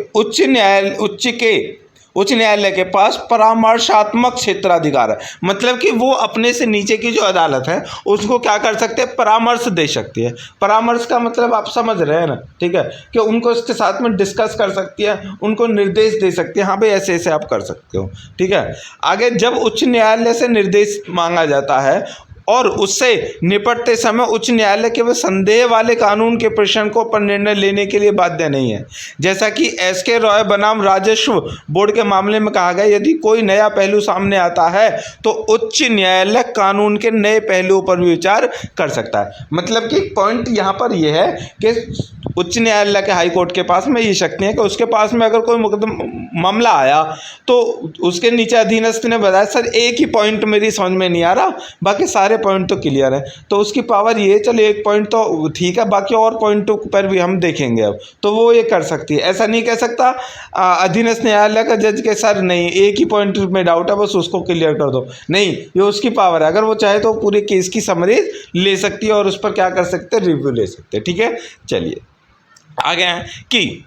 [SPEAKER 1] उच्च न्यायालय के पास परामर्शात्मक क्षेत्राधिकार है, मतलब कि वो अपने से नीचे की जो अदालत है उसको क्या कर सकते हैं, परामर्श दे सकती है। परामर्श का मतलब आप समझ रहे हैं ना, ठीक है, कि उनको इसके साथ में डिस्कस कर सकती है, उनको निर्देश दे सकती है, हाँ भाई ऐसे ऐसे आप कर सकते हो। ठीक है, आगे, जब उच्च न्यायालय से निर्देश मांगा जाता है और उससे निपटते समय उच्च न्यायालय केवल संदेह वाले कानून के प्रश्न को पर निर्णय लेने के लिए बाध्य नहीं है। जैसा कि एस.के. रॉय बनाम राजस्व बोर्ड के मामले में कहा गया, यदि कोई नया पहलू सामने आता है तो उच्च न्यायालय कानून के नए पहलुओं पर भी विचार कर सकता है। मतलब कि पॉइंट यहाँ पर यह है कि उच्च न्यायालय के हाई कोर्ट के पास में ये शक्ति है कि उसके पास में अगर कोई मामला आया तो उसके नीचे अधीनस्थ ने बताया सर एक ही पॉइंट मेरी समझ में नहीं आ रहा, बाकी सारे पॉइंट तो क्लियर है, तो उसकी पावर ये, चलो एक पॉइंट तो ठीक है, बाकी और पॉइंटों पर भी हम देखेंगे अब, तो वो ये कर सकती है। ऐसा नहीं कह सकता अधीनस्थ न्यायालय का जज के सर नहीं एक ही पॉइंट में डाउट है बस उसको क्लियर कर दो, नहीं, ये उसकी पावर है, अगर वो चाहे तो पूरे केस की समरीज ले सकती है और उस पर क्या कर सकते हैं, रिव्यू ले सकते हैं। ठीक है, चलिए आगे हैं कि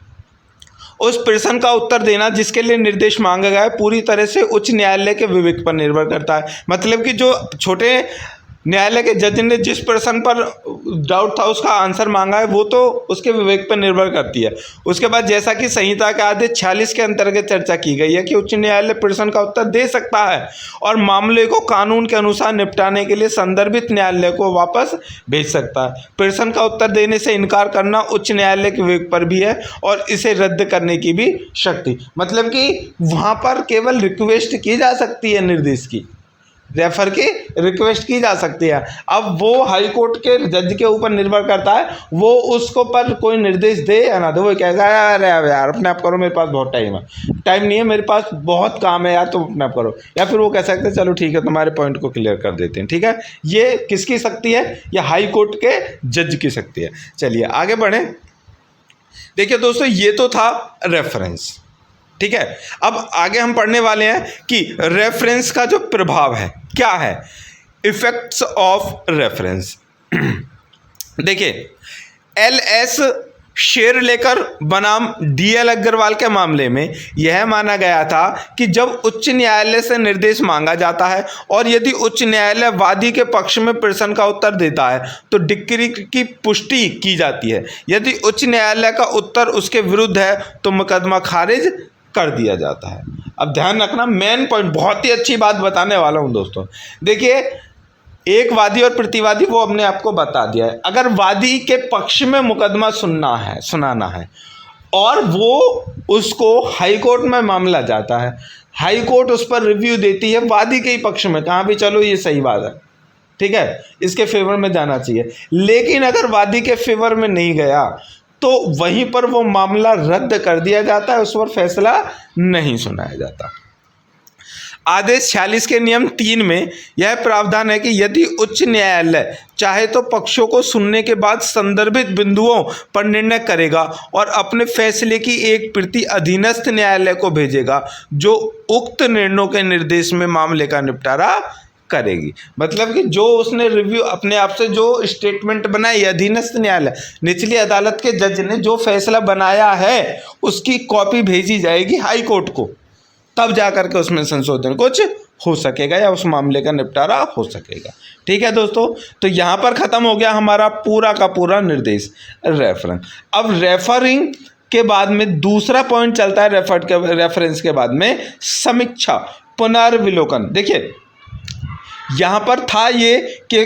[SPEAKER 1] उस प्रश्न का उत्तर देना जिसके लिए निर्देश मांगा गया है पूरी तरह से उच्च न्यायालय के विवेक पर निर्भर करता है। मतलब कि जो छोटे न्यायालय के जज ने जिस प्रश्न पर डाउट था उसका आंसर मांगा है वो तो उसके विवेक पर निर्भर करती है। उसके बाद जैसा कि संहिता के आदेश 46 के अंतर्गत चर्चा की गई है कि उच्च न्यायालय प्रश्न का उत्तर दे सकता है और मामले को कानून के अनुसार निपटाने के लिए संदर्भित न्यायालय को वापस भेज सकता है। प्रश्न का उत्तर देने से इनकार करना उच्च न्यायालय के विवेक पर भी है और इसे रद्द करने की भी शक्ति, मतलब कि वहाँ पर केवल रिक्वेस्ट की जा सकती है, निर्देश की, रेफर की रिक्वेस्ट की जा सकती है। अब वो हाई कोर्ट के जज के ऊपर निर्भर करता है वो उसको पर कोई निर्देश दे या ना दे। वो कहता है अरे यार अपने आप करो, मेरे पास बहुत टाइम नहीं है, मेरे पास बहुत काम है यार, तुम अपने आप करो, या फिर वो कह सकते हैं चलो ठीक है तुम्हारे पॉइंट को क्लियर कर देते हैं। ठीक है, ये किसकी शक्ति है, ये हाई कोर्ट के जज की शक्ति है। चलिए आगे बढ़ें। देखिए दोस्तों, ये तो था रेफरेंस। ठीक है, अब आगे हम पढ़ने वाले हैं कि रेफरेंस का जो प्रभाव है क्या है, इफेक्ट्स ऑफ रेफरेंस। देखिए, एल.एस. शेरलेकर बनाम डी.एल. अग्रवाल के मामले में यह माना गया था कि जब उच्च न्यायालय से निर्देश मांगा जाता है और यदि उच्च न्यायालय वादी के पक्ष में प्रश्न का उत्तर देता है तो डिक्री की पुष्टि की जाती है। यदि उच्च न्यायालय का उत्तर उसके विरुद्ध है तो मुकदमा खारिज कर दिया जाता है। अब ध्यान रखना, मेन पॉइंट, बहुत ही अच्छी बात बताने वाला हूं दोस्तों। देखिए, एक वादी और प्रतिवादी वो हमने आपको बता दिया है। अगर वादी के पक्ष में मुकदमा सुनाना है और वो उसको हाई कोर्ट में मामला जाता है, हाई कोर्ट उस पर रिव्यू देती है वादी के ही पक्ष में, कहाँ भी चलो ये सही बात है, ठीक है, इसके फेवर में जाना चाहिए। लेकिन अगर वादी के फेवर में नहीं गया तो वहीं पर वो मामला रद्द कर दिया जाता है, उस पर फैसला नहीं सुनाया जाता। आदेश 46 के नियम 3 में यह प्रावधान है कि यदि उच्च न्यायालय चाहे तो पक्षों को सुनने के बाद संदर्भित बिंदुओं पर निर्णय करेगा और अपने फैसले की एक प्रति अधीनस्थ न्यायालय को भेजेगा, जो उक्त निर्णयों के निर्देश में मामले का निपटारा करेगी। मतलब कि जो उसने रिव्यू अपने आप से जो स्टेटमेंट बनाई, अधीनस्थ न्यायालय निचली अदालत के जज ने जो फैसला बनाया है उसकी कॉपी भेजी जाएगी हाई कोर्ट को, तब जाकर के उसमें संशोधन कुछ हो सकेगा या उस मामले का निपटारा हो सकेगा। ठीक है दोस्तों, तो यहाँ पर ख़त्म हो गया हमारा पूरा का पूरा निर्देश रेफरेंस। अब रेफरिंग के बाद में दूसरा पॉइंट चलता है रेफरेंस के बाद में समीक्षा, पुनर्विलोकन। देखिए यहाँ पर था ये कि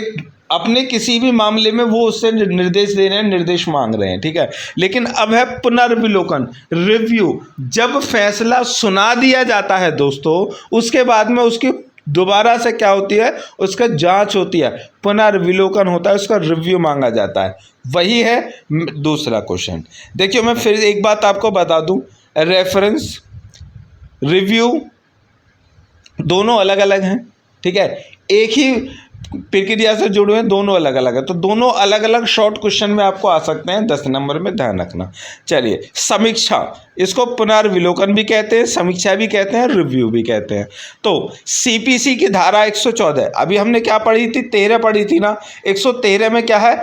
[SPEAKER 1] अपने किसी भी मामले में वो उससे निर्देश दे रहे हैं, निर्देश मांग रहे हैं, ठीक है, लेकिन अब है पुनर्विलोकन, रिव्यू। जब फैसला सुना दिया जाता है दोस्तों, उसके बाद में उसकी दोबारा से क्या होती है, उसका जांच होती है, पुनर्विलोकन होता है, उसका रिव्यू मांगा जाता है। वही है दूसरा क्वेश्चन। देखिए मैं फिर एक बात आपको बता दूं, रेफरेंस रिव्यू दोनों अलग अलग हैं, ठीक है, एक ही प्रक्रिया से जुड़े हुए हैं, दोनों अलग अलग है। तो दोनों अलग अलग शॉर्ट क्वेश्चन में आपको आ सकते हैं 10 नंबर में, ध्यान रखना। चलिए समीक्षा, इसको पुनर्विलोकन भी कहते हैं, समीक्षा भी कहते हैं, रिव्यू भी कहते हैं। तो सीपीसी की धारा 114, अभी हमने क्या पढ़ी थी, 13 पढ़ी थी ना, 113 में क्या है,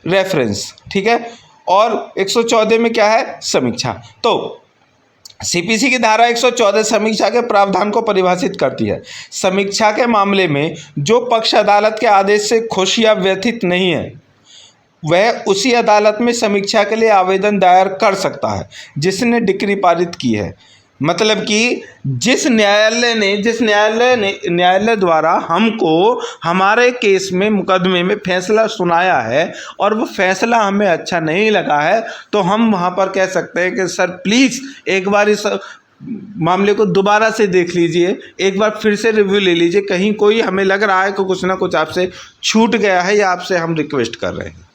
[SPEAKER 1] रेफरेंस, ठीक है, और 114 में क्या है, समीक्षा। तो सीपीसी की धारा 114 समीक्षा के प्रावधान को परिभाषित करती है। समीक्षा के मामले में जो पक्ष अदालत के आदेश से खुश या व्यथित नहीं है, वह उसी अदालत में समीक्षा के लिए आवेदन दायर कर सकता है जिसने डिक्री पारित की है। मतलब कि जिस न्यायालय द्वारा हमको हमारे केस में, मुकदमे में फैसला सुनाया है और वो फैसला हमें अच्छा नहीं लगा है, तो हम वहाँ पर कह सकते हैं कि सर प्लीज़ एक बार इस मामले को दोबारा से देख लीजिए, एक बार फिर से रिव्यू ले लीजिए, कहीं कोई हमें लग रहा है कि कुछ ना कुछ आपसे छूट गया है या आपसे हम रिक्वेस्ट कर रहे हैं।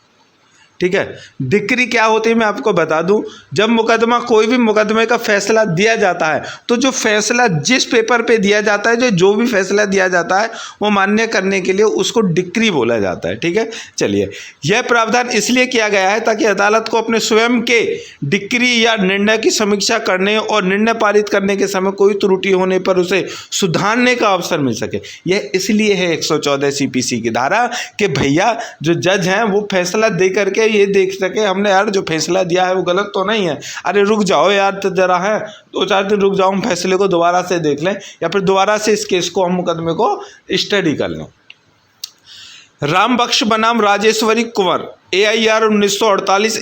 [SPEAKER 1] ठीक है, डिक्री क्या होती है मैं आपको बता दूं, जब मुकदमा, कोई भी मुकदमे का फैसला दिया जाता है तो जो फैसला जिस पेपर पे दिया जाता है, जो भी फैसला दिया जाता है वो मान्य करने के लिए उसको डिक्री बोला जाता है। ठीक है, चलिए, यह प्रावधान इसलिए किया गया है ताकि अदालत को अपने स्वयं के डिक्री या निर्णय की समीक्षा करने और निर्णय पारित करने के समय कोई त्रुटि होने पर उसे सुधारने का अवसर मिल सके। यह इसलिए है 114 सीपीसी की धारा कि भैया जो जज हैं वो फैसला दे करके ये देख सके हमने यार जो फैसला दिया है वो गलत तो नहीं है, अरे रुक जाओ यार, तो जरा है 2-4 दिन रुक जाओ, हम फैसले को दोबारा से देख लें या फिर दोबारा से इस केस को, हम मुकदमे को स्टडी कर लें। राम बख्श बनाम राजेश्वरी कुंवर AIR 1948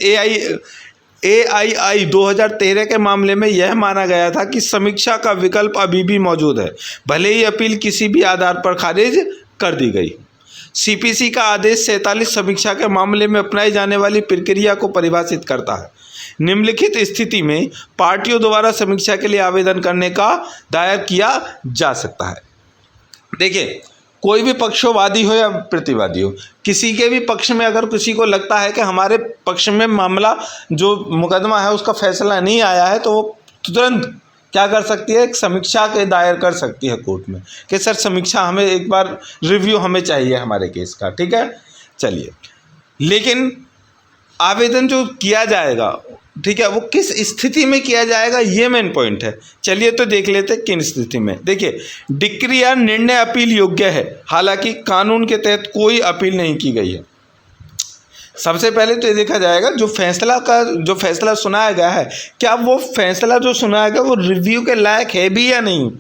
[SPEAKER 1] AII 2013 के मामले में यह माना गया था कि समीक्षा का विकल्प अभी भी मौजूद है, भले ही अपील किसी भी आधार पर खारिज कर दी गई। सीपीसी का आदेश 47 समीक्षा के मामले में अपनाई जाने वाली प्रक्रिया को परिभाषित करता है। निम्नलिखित स्थिति में पार्टियों द्वारा समीक्षा के लिए आवेदन करने का दायर किया जा सकता है। देखिए, कोई भी पक्षवादी हो या प्रतिवादी हो, किसी के भी पक्ष में अगर किसी को लगता है कि हमारे पक्ष में मामला जो मुकदमा है उसका फैसला नहीं आया है, तो वो तुरंत क्या कर सकती है, एक समीक्षा के दायर कर सकती है कोर्ट में कि सर समीक्षा, हमें एक बार रिव्यू हमें चाहिए हमारे केस का। ठीक है, चलिए, लेकिन आवेदन जो किया जाएगा, ठीक है, वो किस स्थिति में किया जाएगा, ये मेन पॉइंट है। चलिए तो देख लेते किन स्थिति में। देखिए, डिक्री या निर्णय अपील योग्य है, हालांकि कानून के तहत कोई अपील नहीं की गई है। सबसे पहले तो ये देखा जाएगा जो फैसला सुनाया गया है, क्या वो फैसला जो सुनाया गया वो रिव्यू के लायक है भी या नहीं।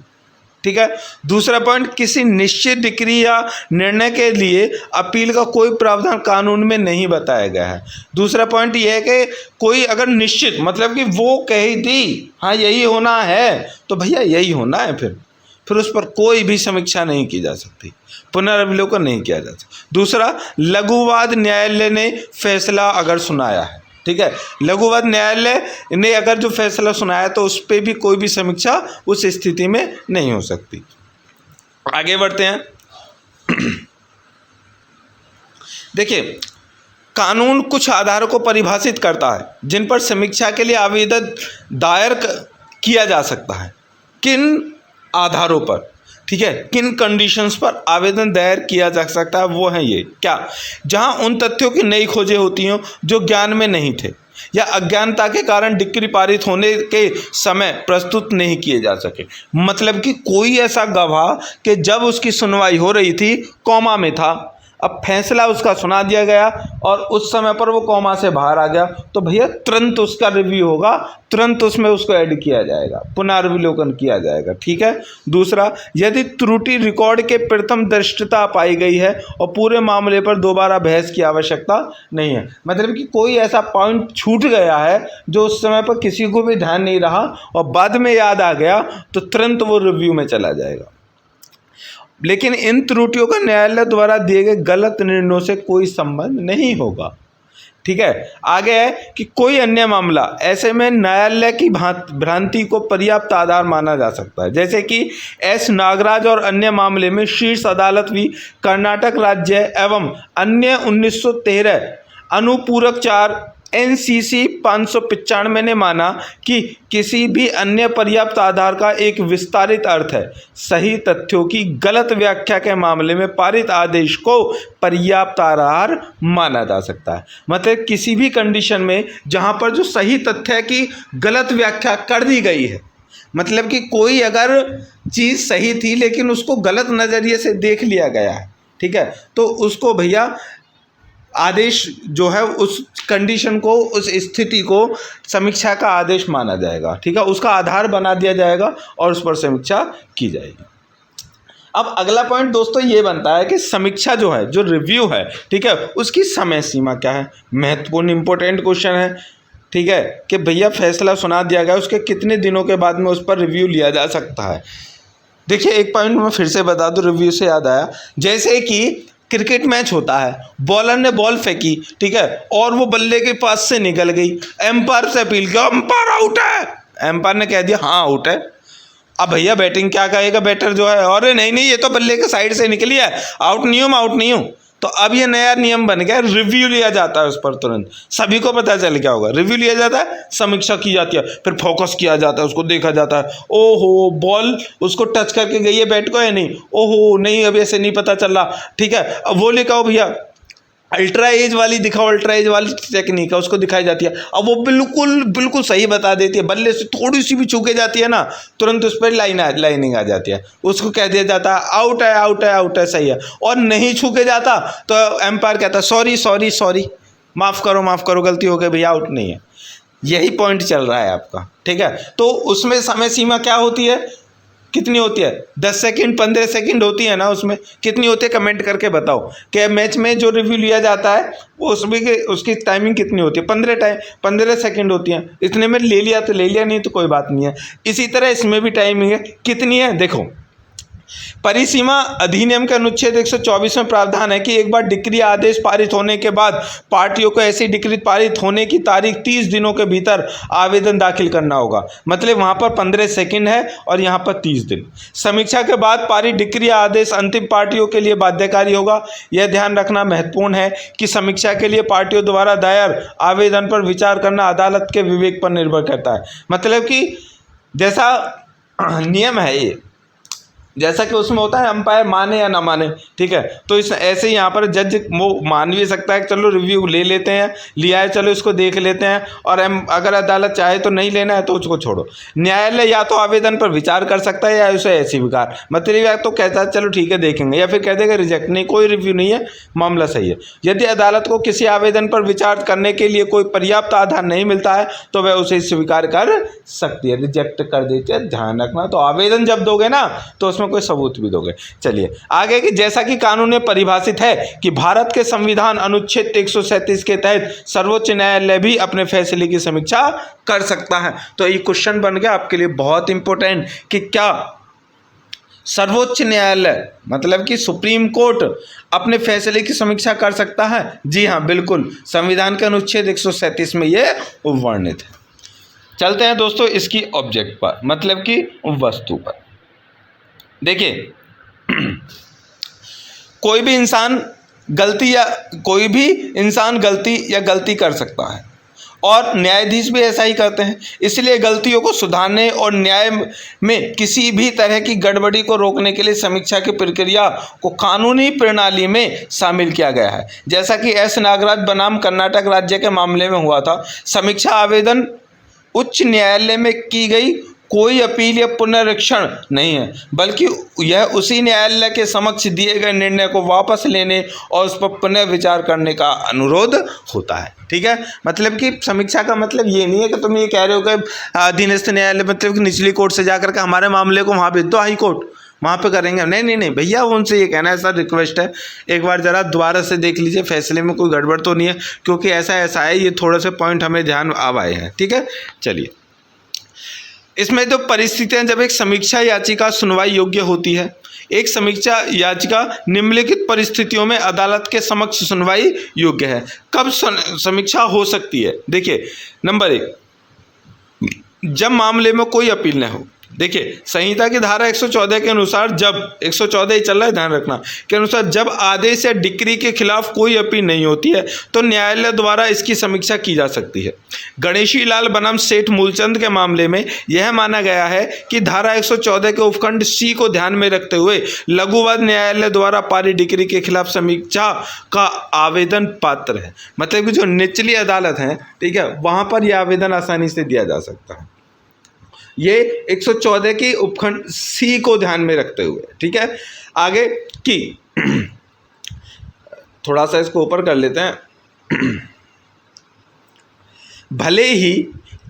[SPEAKER 1] ठीक है, दूसरा पॉइंट, किसी निश्चित डिक्री या निर्णय के लिए अपील का कोई प्रावधान कानून में नहीं बताया गया है। दूसरा पॉइंट ये है कि कोई अगर निश्चित, मतलब कि वो कही दी हाँ यही होना है, तो भैया यही होना है, फिर फिर उस पर कोई भी समीक्षा नहीं की जा सकती, पुनर्विलोकन नहीं किया जा सकता। दूसरा, लघुवाद न्यायालय ने फैसला अगर सुनाया है, ठीक है, लघुवाद न्यायालय ने अगर जो फैसला सुनाया तो उस पर भी कोई भी समीक्षा उस स्थिति में नहीं हो सकती। आगे बढ़ते हैं। देखिए, कानून कुछ आधारों को परिभाषित करता है जिन पर समीक्षा के लिए आवेदन दायर किया जा सकता है। किन आधारों पर, ठीक है, किन कंडीशंस पर आवेदन दायर किया जा सकता है, वो है ये क्या, जहां उन तथ्यों की नई खोजें होती हों जो ज्ञान में नहीं थे या अज्ञानता के कारण डिक्री पारित होने के समय प्रस्तुत नहीं किए जा सके। मतलब कि कोई ऐसा गवाह कि जब उसकी सुनवाई हो रही थी कॉमा में था, अब फैसला उसका सुना दिया गया और उस समय पर वो कॉमा से बाहर आ गया, तो भैया तुरंत उसका रिव्यू होगा, तुरंत उसमें उसको ऐड किया जाएगा, पुनर्विलोकन किया जाएगा, ठीक है। दूसरा, यदि त्रुटि रिकॉर्ड के प्रथम दृष्टता पाई गई है और पूरे मामले पर दोबारा बहस की आवश्यकता नहीं है। मतलब कि कोई ऐसा पॉइंट छूट गया है जो उस समय पर किसी को भी ध्यान नहीं रहा और बाद में याद आ गया तो तुरंत वो रिव्यू में चला जाएगा। लेकिन इन त्रुटियों का न्यायालय द्वारा दिए गए गलत निर्णयों से कोई संबंध नहीं होगा, ठीक है। आगे है कि कोई अन्य मामला, ऐसे में न्यायालय की भ्रांति को पर्याप्त आधार माना जा सकता है, जैसे कि एस नागराज और अन्य मामले में शीर्ष अदालत भी कर्नाटक राज्य एवं अन्य 1913 अनुपूरक 4 NCC 595 ने माना कि किसी भी अन्य पर्याप्त आधार का एक विस्तारित अर्थ है सही तथ्यों की गलत व्याख्या के मामले में पारित आदेश को पर्याप्त आधार माना जा सकता है। मतलब किसी भी कंडीशन में जहां पर जो सही तथ्य की गलत व्याख्या कर दी गई है, मतलब कि कोई अगर चीज़ सही थी लेकिन उसको गलत नज़रिए से देख लिया गया है, ठीक है, तो उसको भैया आदेश जो है उस कंडीशन को, उस स्थिति को समीक्षा का आदेश माना जाएगा, ठीक है, उसका आधार बना दिया जाएगा और उस पर समीक्षा की जाएगी। अब अगला पॉइंट दोस्तों ये बनता है कि समीक्षा जो है, जो रिव्यू है, ठीक है, उसकी समय सीमा क्या है। महत्वपूर्ण इंपॉर्टेंट क्वेश्चन है, ठीक है, कि भैया फैसला सुना दिया गया, उसके कितने दिनों के बाद में उस पर रिव्यू लिया जा सकता है। देखिए, एक पॉइंट मैं फिर से बता दूं, रिव्यू से याद आया, जैसे कि क्रिकेट मैच होता है, बॉलर ने बॉल फेंकी, ठीक है, और वो बल्ले के पास से निकल गई, एम्पायर से अपील किया, एम्पायर आउट है, एम्पायर ने कह दिया हाँ आउट है। अब भैया बैटिंग क्या कहेगा बैटर जो है, अरे नहीं नहीं ये तो बल्ले के साइड से निकली है, आउट नहीं हूँ, मैं आउट नहीं हूँ। तो अब ये नया नियम बन गया, रिव्यू लिया जाता है उस पर तुरंत, सभी को पता चल क्या होगा, रिव्यू लिया जाता है, समीक्षा की जाती है, फिर फोकस किया जाता है, उसको देखा जाता है, ओहो बॉल उसको टच करके गई है बैट को या नहीं, ओहो नहीं अभी ऐसे नहीं पता चल रहा, ठीक है। अब वो लिखाओ भैया, अल्ट्रा एज वाली दिखाओ, अल्ट्रा एज वाली टेक्निक है, उसको दिखाई जाती है। अब वो बिल्कुल बिल्कुल सही बता देती है, बल्ले से थोड़ी सी भी चूके जाती है ना, तुरंत उस पर लाइनिंग आ जाती है, उसको कह दिया जाता है आउट है, आउट है, आउट है, सही है। और नहीं छूके जाता तो एम्पायर कहता है सॉरी सॉरी सॉरी, माफ़ करो गलती हो गई भैया, आउट नहीं है। यही पॉइंट चल रहा है आपका, ठीक है। तो उसमें समय सीमा क्या होती है, कितनी होती है, 10 सेकंड 15 सेकंड होती है ना, उसमें कितनी होती है, कमेंट करके बताओ कि मैच में जो रिव्यू लिया जाता है वो उसमें उसकी टाइमिंग कितनी होती है, 15 सेकंड होती है। इतने में ले लिया तो ले लिया, नहीं तो कोई बात नहीं है। इसी तरह इसमें भी टाइमिंग है, कितनी है देखो, परिसीमा अधिनियम के अनुच्छेद 124 में प्रावधान है कि एक बार डिक्री आदेश पारित होने के बाद पार्टियों को ऐसी डिक्री पारित होने की तारीख 30 दिनों के भीतर आवेदन दाखिल करना होगा। मतलब वहां पर 15 सेकंड है और यहां पर 30 दिन। समीक्षा के बाद पारित डिक्री आदेश अंतिम पार्टियों के लिए बाध्यकारी होगा। यह ध्यान रखना महत्वपूर्ण है कि समीक्षा के लिए पार्टियों द्वारा दायर आवेदन पर विचार करना अदालत के विवेक पर निर्भर करता है। मतलब कि जैसा नियम है ये, जैसा कि उसमें होता है अंपायर माने या ना माने, ठीक है, तो इस ऐसे ही यहाँ पर जज वो मान भी सकता है कि चलो रिव्यू ले लेते हैं, लिया है चलो इसको देख लेते हैं, और अगर अदालत चाहे तो नहीं लेना है तो उसको छोड़ो। न्यायालय या तो आवेदन पर विचार कर सकता है या उसे ऐसी विकार, मतलब या तो कहता है चलो ठीक है देखेंगे, या फिर कह देगा रिजेक्ट, नहीं कोई रिव्यू नहीं है, मामला सही है। यदि अदालत को किसी आवेदन पर विचार करने के लिए कोई पर्याप्त आधार नहीं मिलता है तो वह उसे स्वीकार कर सकती है, रिजेक्ट कर देती है, ध्यान रखना। तो आवेदन जब दोगे ना तो उसमें कोई सबूत भी दोगे। चलिए आगे कि जैसा कि कानून में परिभाषित है कि भारत के संविधान अनुच्छेद 137 के तहत सर्वोच्च न्यायालय भी अपने फैसले की समीक्षा कर सकता है। तो ये क्वेश्चन बन गया आपके लिए बहुत इंपॉर्टेंट कि क्या सर्वोच्च न्यायालय मतलब कि सुप्रीम कोर्ट अपने फैसले की समीक्षा कर सकता है? जी हाँ, बिल्कुल, संविधान के अनुच्छेद 137 में ये वर्णित है। चलते हैं दोस्तों इसकी ऑब्जेक्ट पर, मतलब कि वस्तु पर। देखिए कोई भी इंसान गलती कर सकता है और न्यायाधीश भी ऐसा ही करते हैं। इसलिए गलतियों को सुधारने और न्याय में किसी भी तरह की गड़बड़ी को रोकने के लिए समीक्षा की प्रक्रिया को कानूनी प्रणाली में शामिल किया गया है। जैसा कि एस नागराज बनाम कर्नाटक राज्य के मामले में हुआ था। समीक्षा आवेदन उच्च न्यायालय में की गई कोई अपील या पुनरीक्षण नहीं है, बल्कि यह उसी न्यायालय के समक्ष दिए गए निर्णय को वापस लेने और उस पर पुनः विचार करने का अनुरोध होता है। ठीक है, मतलब कि समीक्षा का मतलब ये नहीं है कि तुम ये कह रहे हो कि अधीनस्थ न्यायालय मतलब कि निचली कोर्ट से जाकर के हमारे मामले को वहाँ भेज दो हाई कोर्ट, वहाँ पे करेंगे। नहीं भैया, उनसे ये कहना है, सर रिक्वेस्ट है एक बार ज़रा दोबारा से देख लीजिए, फैसले में कोई गड़बड़ तो नहीं है, क्योंकि ऐसा है, ये थोड़े से पॉइंट हमें ध्यान आ आए हैं। ठीक है, चलिए इसमें तो परिस्थितियां जब एक समीक्षा याचिका सुनवाई योग्य होती है। एक समीक्षा याचिका निम्नलिखित परिस्थितियों में अदालत के समक्ष सुनवाई योग्य है। कब समीक्षा हो सकती है? देखिए, नंबर 1, जब मामले में कोई अपील न हो। देखिए, संहिता की धारा 114 के अनुसार, जब 114 ही चल रहा है, ध्यान रखना, के अनुसार जब आदेश या डिक्री के खिलाफ कोई अपील नहीं होती है तो न्यायालय द्वारा इसकी समीक्षा की जा सकती है। गणेशी लाल बनाम सेठ मूलचंद के मामले में यह माना गया है कि धारा 114 के उपखंड सी को ध्यान में रखते हुए लघुवाद न्यायालय द्वारा पारित डिक्री के खिलाफ समीक्षा का आवेदन पात्र है। मतलब कि जो निचली अदालत है, ठीक है, वहाँ पर यह आवेदन आसानी से दिया जा सकता है। ये 114 की उपखंड सी को ध्यान में रखते हुए। ठीक है, आगे की थोड़ा सा इसको ऊपर कर लेते हैं। भले ही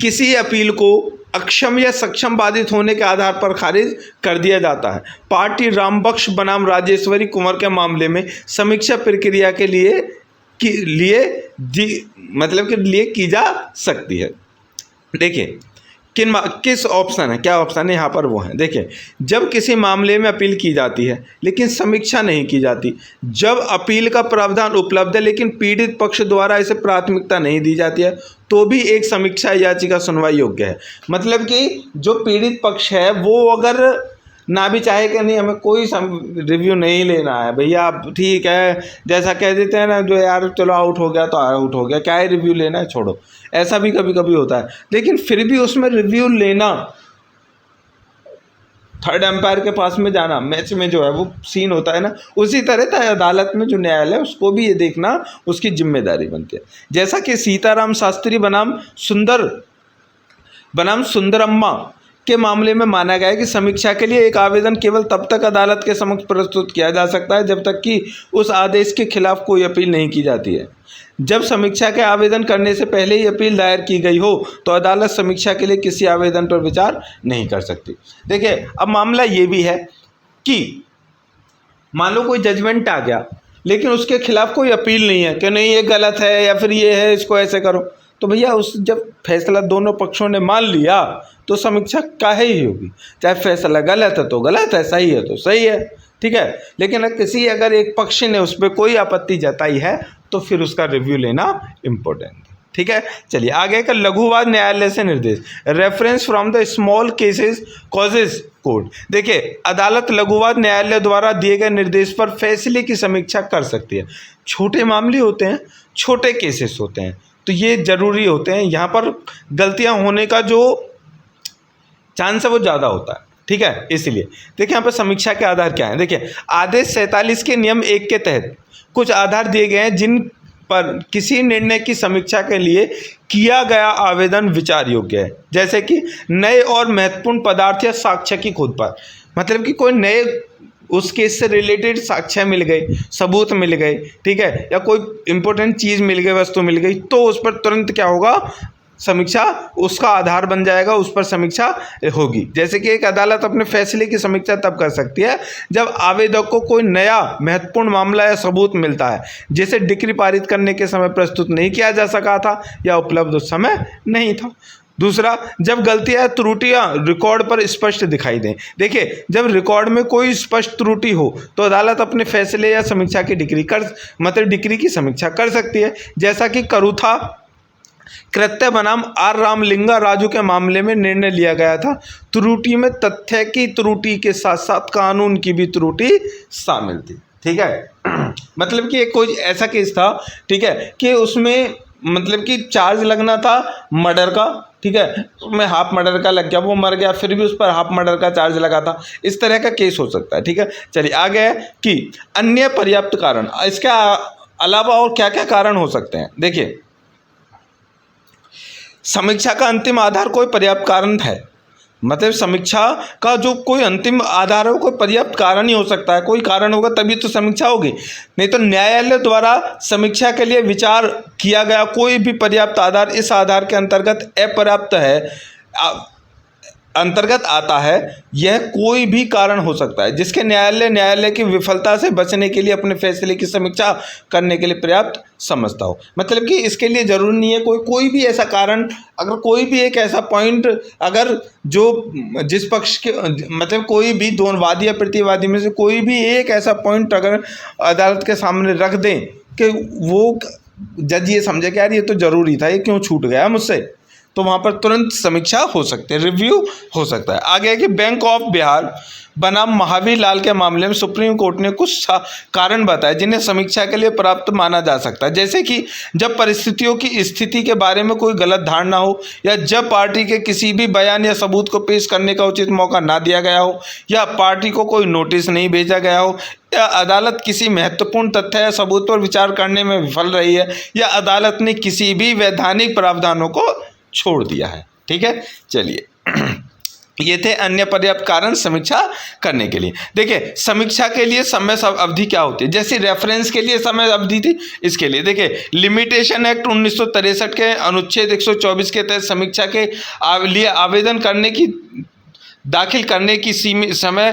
[SPEAKER 1] किसी अपील को अक्षम या सक्षम बाधित होने के आधार पर खारिज कर दिया जाता है। पार्टी रामबख्श बनाम राजेश्वरी कुंवर के मामले में समीक्षा प्रक्रिया के लिए की जा सकती है। देखिए किस ऑप्शन है, क्या ऑप्शन है यहाँ पर, वो है। देखिए, जब किसी मामले में अपील की जाती है लेकिन समीक्षा नहीं की जाती, जब अपील का प्रावधान उपलब्ध है लेकिन पीड़ित पक्ष द्वारा इसे प्राथमिकता नहीं दी जाती है, तो भी एक समीक्षा याचिका सुनवाई योग्य है। मतलब कि जो पीड़ित पक्ष है वो अगर ना भी चाहे कि नहीं हमें कोई रिव्यू नहीं लेना है भैया, ठीक है, जैसा कह देते हैं ना, जो यार चलो आउट हो गया तो आउट हो गया, क्या है रिव्यू लेना है, छोड़ो, ऐसा भी कभी कभी होता है। लेकिन फिर भी उसमें रिव्यू लेना, थर्ड एम्पायर के पास में जाना, मैच में जो है वो सीन होता है ना, उसी तरह अदालत में जो न्यायालय है उसको भी ये देखना उसकी जिम्मेदारी बनती है। जैसा कि सीताराम शास्त्री बनाम सुंदरम्मा के मामले में माना गया है कि समीक्षा के लिए एक आवेदन केवल तब तक अदालत के समक्ष प्रस्तुत किया जा सकता है जब तक कि उस आदेश के खिलाफ कोई अपील नहीं की जाती है। जब समीक्षा के आवेदन करने से पहले ही अपील दायर की गई हो तो अदालत समीक्षा के लिए किसी आवेदन पर विचार नहीं कर सकती। देखिए, अब मामला ये भी है कि मान लो कोई जजमेंट आ गया लेकिन उसके खिलाफ कोई अपील नहीं है कि नहीं ये गलत है या फिर ये है, इसको ऐसे करो, तो भैया उस जब फैसला दोनों पक्षों ने मान लिया तो समीक्षा काहे ही होगी। चाहे फैसला गलत है तो गलत है, सही है तो सही है, ठीक है। लेकिन अगर एक पक्ष ने उस पर कोई आपत्ति जताई है तो फिर उसका रिव्यू लेना इम्पोर्टेंट है। ठीक है, चलिए आगे का लघुवाद न्यायालय से निर्देश, reference from the small cases causes court. देखिए, अदालत लघुवाद न्यायालय द्वारा दिए गए निर्देश पर फैसले की समीक्षा कर सकती है। छोटे मामले होते हैं, छोटे केसेस होते हैं, तो ये जरूरी होते हैं, यहाँ पर गलतियाँ होने का जो चांस है वो ज़्यादा होता है। ठीक है, इसलिए देखिए यहाँ पर समीक्षा के आधार क्या है। देखिए, आदेश 47 के नियम 1 के तहत कुछ आधार दिए गए हैं जिन पर किसी निर्णय की समीक्षा के लिए किया गया आवेदन विचार योग्य है। जैसे कि नए और महत्वपूर्ण पदार्थ या साक्ष्य की खुद पर, मतलब कि कोई नए उस केस से रिलेटेड साक्ष्य मिल गए, सबूत मिल गए, ठीक है, या कोई इंपॉर्टेंट चीज़ मिल गई, वस्तु मिल गई, तो उस पर तुरंत क्या होगा, समीक्षा उसका आधार बन जाएगा, उस पर समीक्षा होगी। जैसे कि एक अदालत अपने फैसले की समीक्षा तब कर सकती है जब आवेदक को कोई नया महत्वपूर्ण मामला या सबूत मिलता है जिसे डिक्री पारित करने के समय प्रस्तुत नहीं किया जा सका था या उपलब्ध उस समय नहीं था। दूसरा, जब गलतियां त्रुटियां रिकॉर्ड पर स्पष्ट दिखाई दें। देखिए, जब रिकॉर्ड में कोई स्पष्ट त्रुटि हो तो अदालत अपने फैसले या समीक्षा की डिक्री की समीक्षा कर सकती है। जैसा कि करुथा कृत्य बनाम आर रामलिंगा राजू के मामले में निर्णय लिया गया था। त्रुटि में तथ्य की त्रुटि के साथ साथ कानून की भी त्रुटि शामिल थी। ठीक है मतलब कि एक कोई ऐसा केस था, ठीक है, कि उसमें मतलब कि चार्ज लगना था मर्डर का, ठीक है, उसमें हाफ मर्डर का लग गया, वो मर गया, फिर भी उस पर हाफ मर्डर का चार्ज लगा था। इस तरह का केस हो सकता है। ठीक है, चलिए आगे है कि अन्य पर्याप्त कारण। इसका अलावा और क्या क्या कारण हो सकते हैं। देखिए, समीक्षा का अंतिम आधार कोई पर्याप्त कारण है, मतलब समीक्षा का जो कोई अंतिम आधार है वो कोई पर्याप्त कारण ही हो सकता है। कोई कारण होगा तभी तो समीक्षा होगी, नहीं तो न्यायालय द्वारा समीक्षा के लिए विचार किया गया कोई भी पर्याप्त आधार इस आधार के अंतर्गत अपर्याप्त है अंतर्गत आता है। यह कोई भी कारण हो सकता है जिसके न्यायालय की विफलता से बचने के लिए अपने फैसले की समीक्षा करने के लिए पर्याप्त समझता हो। मतलब कि इसके लिए जरूरी नहीं है कोई भी ऐसा कारण, अगर कोई भी एक ऐसा पॉइंट, अगर जो जिस पक्ष के मतलब कोई भी दोनों वादी या प्रतिवादी में से कोई भी एक ऐसा पॉइंट अगर अदालत के सामने रख दें कि वो जज ये समझे कि यार ये तो जरूरी था, ये क्यों छूट गया मुझसे, तो वहाँ पर तुरंत समीक्षा हो सकती है, रिव्यू हो सकता है। आगे है कि बैंक ऑफ बिहार बनाम महावीर लाल के मामले में सुप्रीम कोर्ट ने कुछ कारण बताए जिन्हें समीक्षा के लिए प्राप्त माना जा सकता है। जैसे कि जब परिस्थितियों की स्थिति के बारे में कोई गलत धारणा हो, या जब पार्टी के किसी भी बयान या सबूत को पेश करने का उचित मौका ना दिया गया हो, या पार्टी को कोई नोटिस नहीं भेजा गया हो, या अदालत किसी महत्वपूर्ण तथ्य या सबूत पर विचार करने में विफल रही है, या अदालत ने किसी भी वैधानिक प्रावधानों को छोड़ दिया है। ठीक है, चलिए ये थे अन्य पर्याप्त कारण समीक्षा करने के लिए। देखिए, समीक्षा के लिए समय अवधि क्या होती है। जैसे रेफरेंस के लिए समय अवधि थी, इसके लिए देखिए लिमिटेशन एक्ट 1963 के अनुच्छेद 124 के तहत समीक्षा के लिए आवेदन करने की दाखिल करने की समय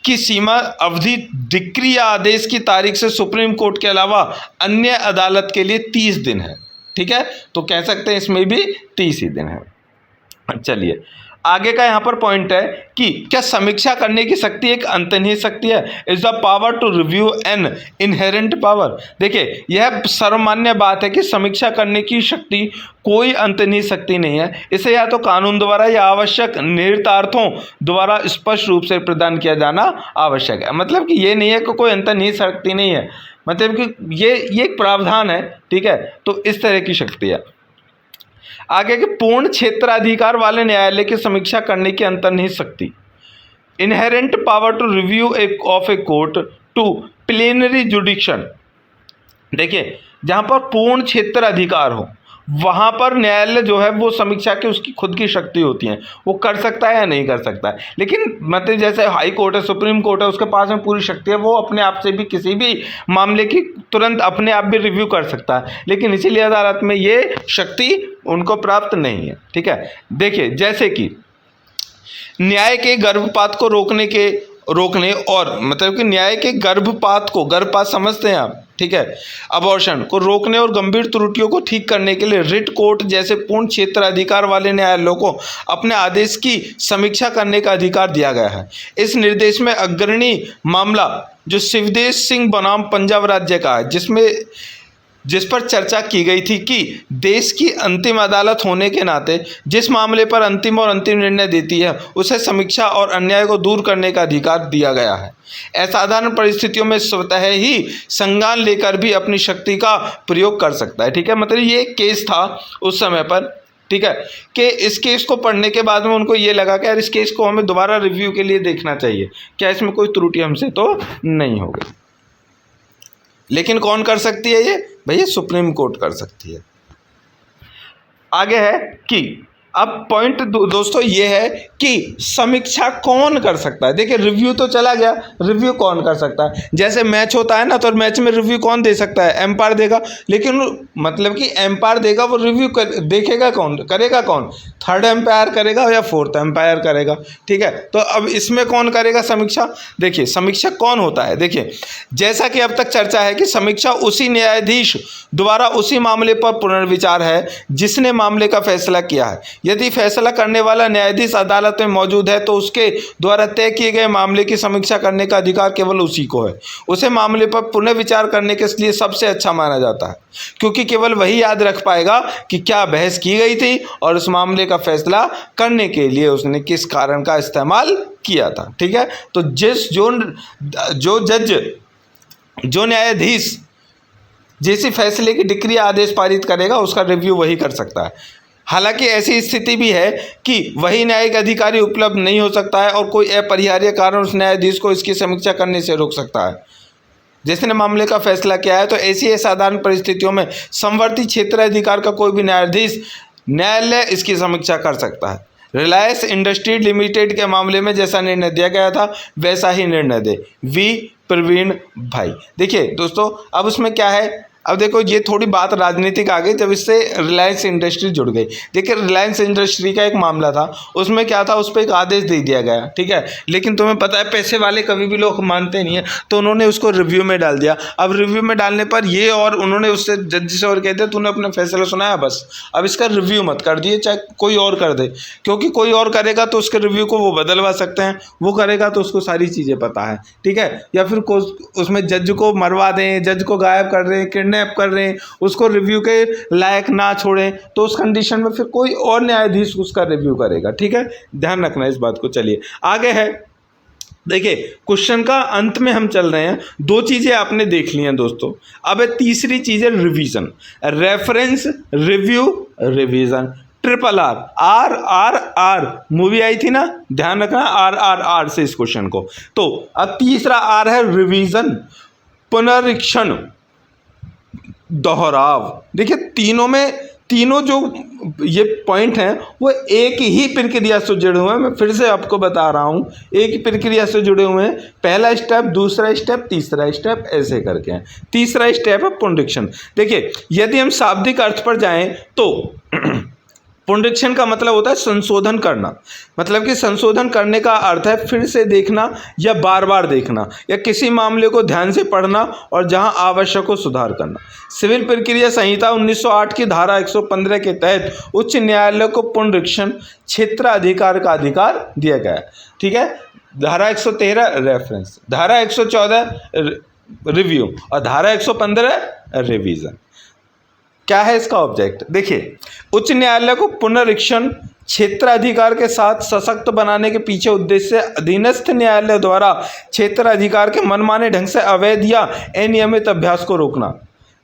[SPEAKER 1] की सीमा अवधि डिक्री या आदेश की तारीख से सुप्रीम कोर्ट के अलावा अन्य अदालत के लिए 30 दिन है। ठीक है, तो कह सकते हैं इसमें भी 30 ही दिन है। चलिए आगे का यहाँ पर पॉइंट है कि क्या समीक्षा करने की शक्ति एक अंतर्निहित शक्ति है। Is the power to review an inherent power. देखिए, यह सर्वमान्य बात है कि समीक्षा करने की शक्ति कोई अंतर्निहित शक्ति नहीं है। इसे या तो कानून द्वारा या आवश्यक निहितार्थों द्वारा स्पष्ट रूप से प्रदान किया जाना आवश्यक है। मतलब कि ये नहीं है कि कोई अंतर्निहित शक्ति नहीं है, मतलब कि ये एक प्रावधान है। ठीक है, तो इस तरह की शक्ति है। आगे के पूर्ण क्षेत्राधिकार वाले न्यायालय की समीक्षा करने की अंतर्निहित शक्ति। Inherent power to review of a court to plenary jurisdiction. देखिए, जहां पर पूर्ण क्षेत्र अधिकार हो वहां पर न्यायालय जो है वो समीक्षा की उसकी खुद की शक्ति होती है, वो कर सकता है या नहीं कर सकता है। लेकिन मतलब जैसे हाई कोर्ट है, सुप्रीम कोर्ट है, उसके पास में पूरी शक्ति है, वो अपने आप से भी किसी भी मामले की तुरंत अपने आप भी रिव्यू कर सकता है। लेकिन इसीलिए अदालत में ये शक्ति उनको प्राप्त नहीं है। ठीक है, देखिए जैसे कि न्याय के गर्भपात को रोकने और मतलब कि न्याय के गर्भपात समझते हैं आप, ठीक है, अबॉर्शन को रोकने और गंभीर त्रुटियों को ठीक करने के लिए रिट कोर्ट जैसे पूर्ण क्षेत्र अधिकार वाले न्यायालयों को अपने आदेश की समीक्षा करने का अधिकार दिया गया है। इस निर्देश में अग्रणी मामला जो शिवदेश सिंह बनाम पंजाब राज्य का है, जिस पर चर्चा की गई थी कि देश की अंतिम अदालत होने के नाते जिस मामले पर अंतिम निर्णय देती है उसे समीक्षा और अन्याय को दूर करने का अधिकार दिया गया है। असाधारण परिस्थितियों में स्वतः ही संज्ञान लेकर भी अपनी शक्ति का प्रयोग कर सकता है। ठीक है, मतलब ये एक केस था उस समय पर, ठीक है, कि इस केस को पढ़ने के बाद में उनको ये लगा कि यार इस केस को हमें दोबारा रिव्यू के लिए देखना चाहिए, क्या इसमें कोई त्रुटि हमसे तो नहीं होगी। लेकिन कौन कर सकती है ये? भैया सुप्रीम कोर्ट कर सकती है। आगे है कि अब पॉइंट दोस्तों ये है कि समीक्षा कौन कर सकता है। देखिए, रिव्यू तो चला गया, रिव्यू कौन कर सकता है। जैसे मैच होता है ना, तो मैच में रिव्यू कौन दे सकता है? एम्पायर देगा। लेकिन मतलब कि एम्पायर देगा, वो रिव्यू देखेगा कौन, करेगा कौन? थर्ड एम्पायर करेगा या फोर्थ एम्पायर करेगा। ठीक है, तो अब इसमें कौन करेगा समीक्षा? देखिए, समीक्षा कौन होता है। देखिए, जैसा कि अब तक चर्चा है कि समीक्षा उसी न्यायाधीश द्वारा उसी मामले पर पुनर्विचार है जिसने मामले का फैसला किया है। यदि फैसला करने वाला न्यायाधीश अदालत में मौजूद है तो उसके द्वारा तय किए गए मामले की समीक्षा करने का अधिकार केवल उसी को है। उसे मामले पर पुनः विचार करने के लिए सबसे अच्छा माना जाता है, क्योंकि केवल वही याद रख पाएगा कि क्या बहस की गई थी और उस मामले का फैसला करने के लिए उसने किस कारण का इस्तेमाल किया था। ठीक है, तो जो न्यायाधीश जैसे फैसले की डिक्री आदेश पारित करेगा उसका रिव्यू वही कर सकता है। हालांकि ऐसी स्थिति भी है कि वही न्यायिक अधिकारी उपलब्ध नहीं हो सकता है और कोई अपरिहार्य कारण उस न्यायाधीश को इसकी समीक्षा करने से रोक सकता है जिसने मामले का फैसला किया है। तो ऐसी साधारण परिस्थितियों में समवर्ती क्षेत्र अधिकार का कोई भी न्यायालय इसकी समीक्षा कर सकता है। रिलायंस इंडस्ट्री लिमिटेड के मामले में जैसा निर्णय दिया गया था वैसा ही निर्णय दे। वी प्रवीण भाई। देखिए दोस्तों, अब उसमें क्या है, अब देखो ये थोड़ी बात राजनीतिक आ गई जब इससे रिलायंस इंडस्ट्री जुड़ गई। देखिए रिलायंस इंडस्ट्री का एक मामला था, उसमें क्या था, उस पर एक आदेश दे दिया गया, ठीक है, लेकिन तुम्हें पता है पैसे वाले कभी भी लोग मानते नहीं है, तो उन्होंने उसको रिव्यू में डाल दिया। अब रिव्यू में डालने पर ये और उन्होंने उससे जज से और कह दिया तूने अपना फैसला सुनाया बस, अब इसका रिव्यू मत कर दिए, चाहे कोई और कर दे, क्योंकि कोई और करेगा तो उसके रिव्यू को वो बदलवा सकते हैं, वो करेगा तो उसको सारी चीज़ें पता है, ठीक है। या फिर उसमें जज को मरवा दें, जज को गायब कर रहे हैं, किडनैप कर रहे हैं, उसको रिव्यू के लायक ना छोड़ें, तो उस कंडीशन में फिर कोई और न्यायाधीश उसका रिव्यू करेगा, ठीक है, ध्यान रखना इस बात को। चलिए आगे है, देखिए क्वेश्चन का अंत में हम चल रहे हैं। दो चीजें आपने देख ली हैं दोस्तों, अब तीसरी चीज है revision, reference, review, revision. RRR, RRR movie आई थी ना, ध्यान रखना RRR से इस क्वेश्चन को। तो अब तीसरा R है रिवीजन, पुनरीक्षण, दोहराव। देखिए तीनों जो ये पॉइंट हैं वो एक ही प्रक्रिया से जुड़े हुए हैं। मैं फिर से आपको बता रहा हूँ, एक ही प्रक्रिया से जुड़े हुए हैं। पहला स्टेप, दूसरा स्टेप, तीसरा स्टेप, ऐसे करके हैं। तीसरा स्टेप है पुनरीक्षण। देखिए यदि हम शाब्दिक अर्थ पर जाएं तो पुनरीक्षण का मतलब होता है संशोधन करना, मतलब कि संशोधन करने का अर्थ है फिर से देखना या बार बार देखना या किसी मामले को ध्यान से पढ़ना और जहां आवश्यक हो सुधार करना। सिविल प्रक्रिया संहिता 1908 की धारा 115 के तहत उच्च न्यायालय को पुनरीक्षण क्षेत्राधिकार का अधिकार दिया गया है, ठीक है। धारा 113 रेफरेंस, धारा 114 रिव्यू और धारा 115 रिवीजन। क्या है इसका ऑब्जेक्ट? देखिए उच्च न्यायालय को पुनरीक्षण क्षेत्राधिकार के साथ सशक्त बनाने के पीछे उद्देश्य अधीनस्थ न्यायालय द्वारा क्षेत्राधिकार के मनमाने ढंग से अवैध या अनियमित अभ्यास को रोकना।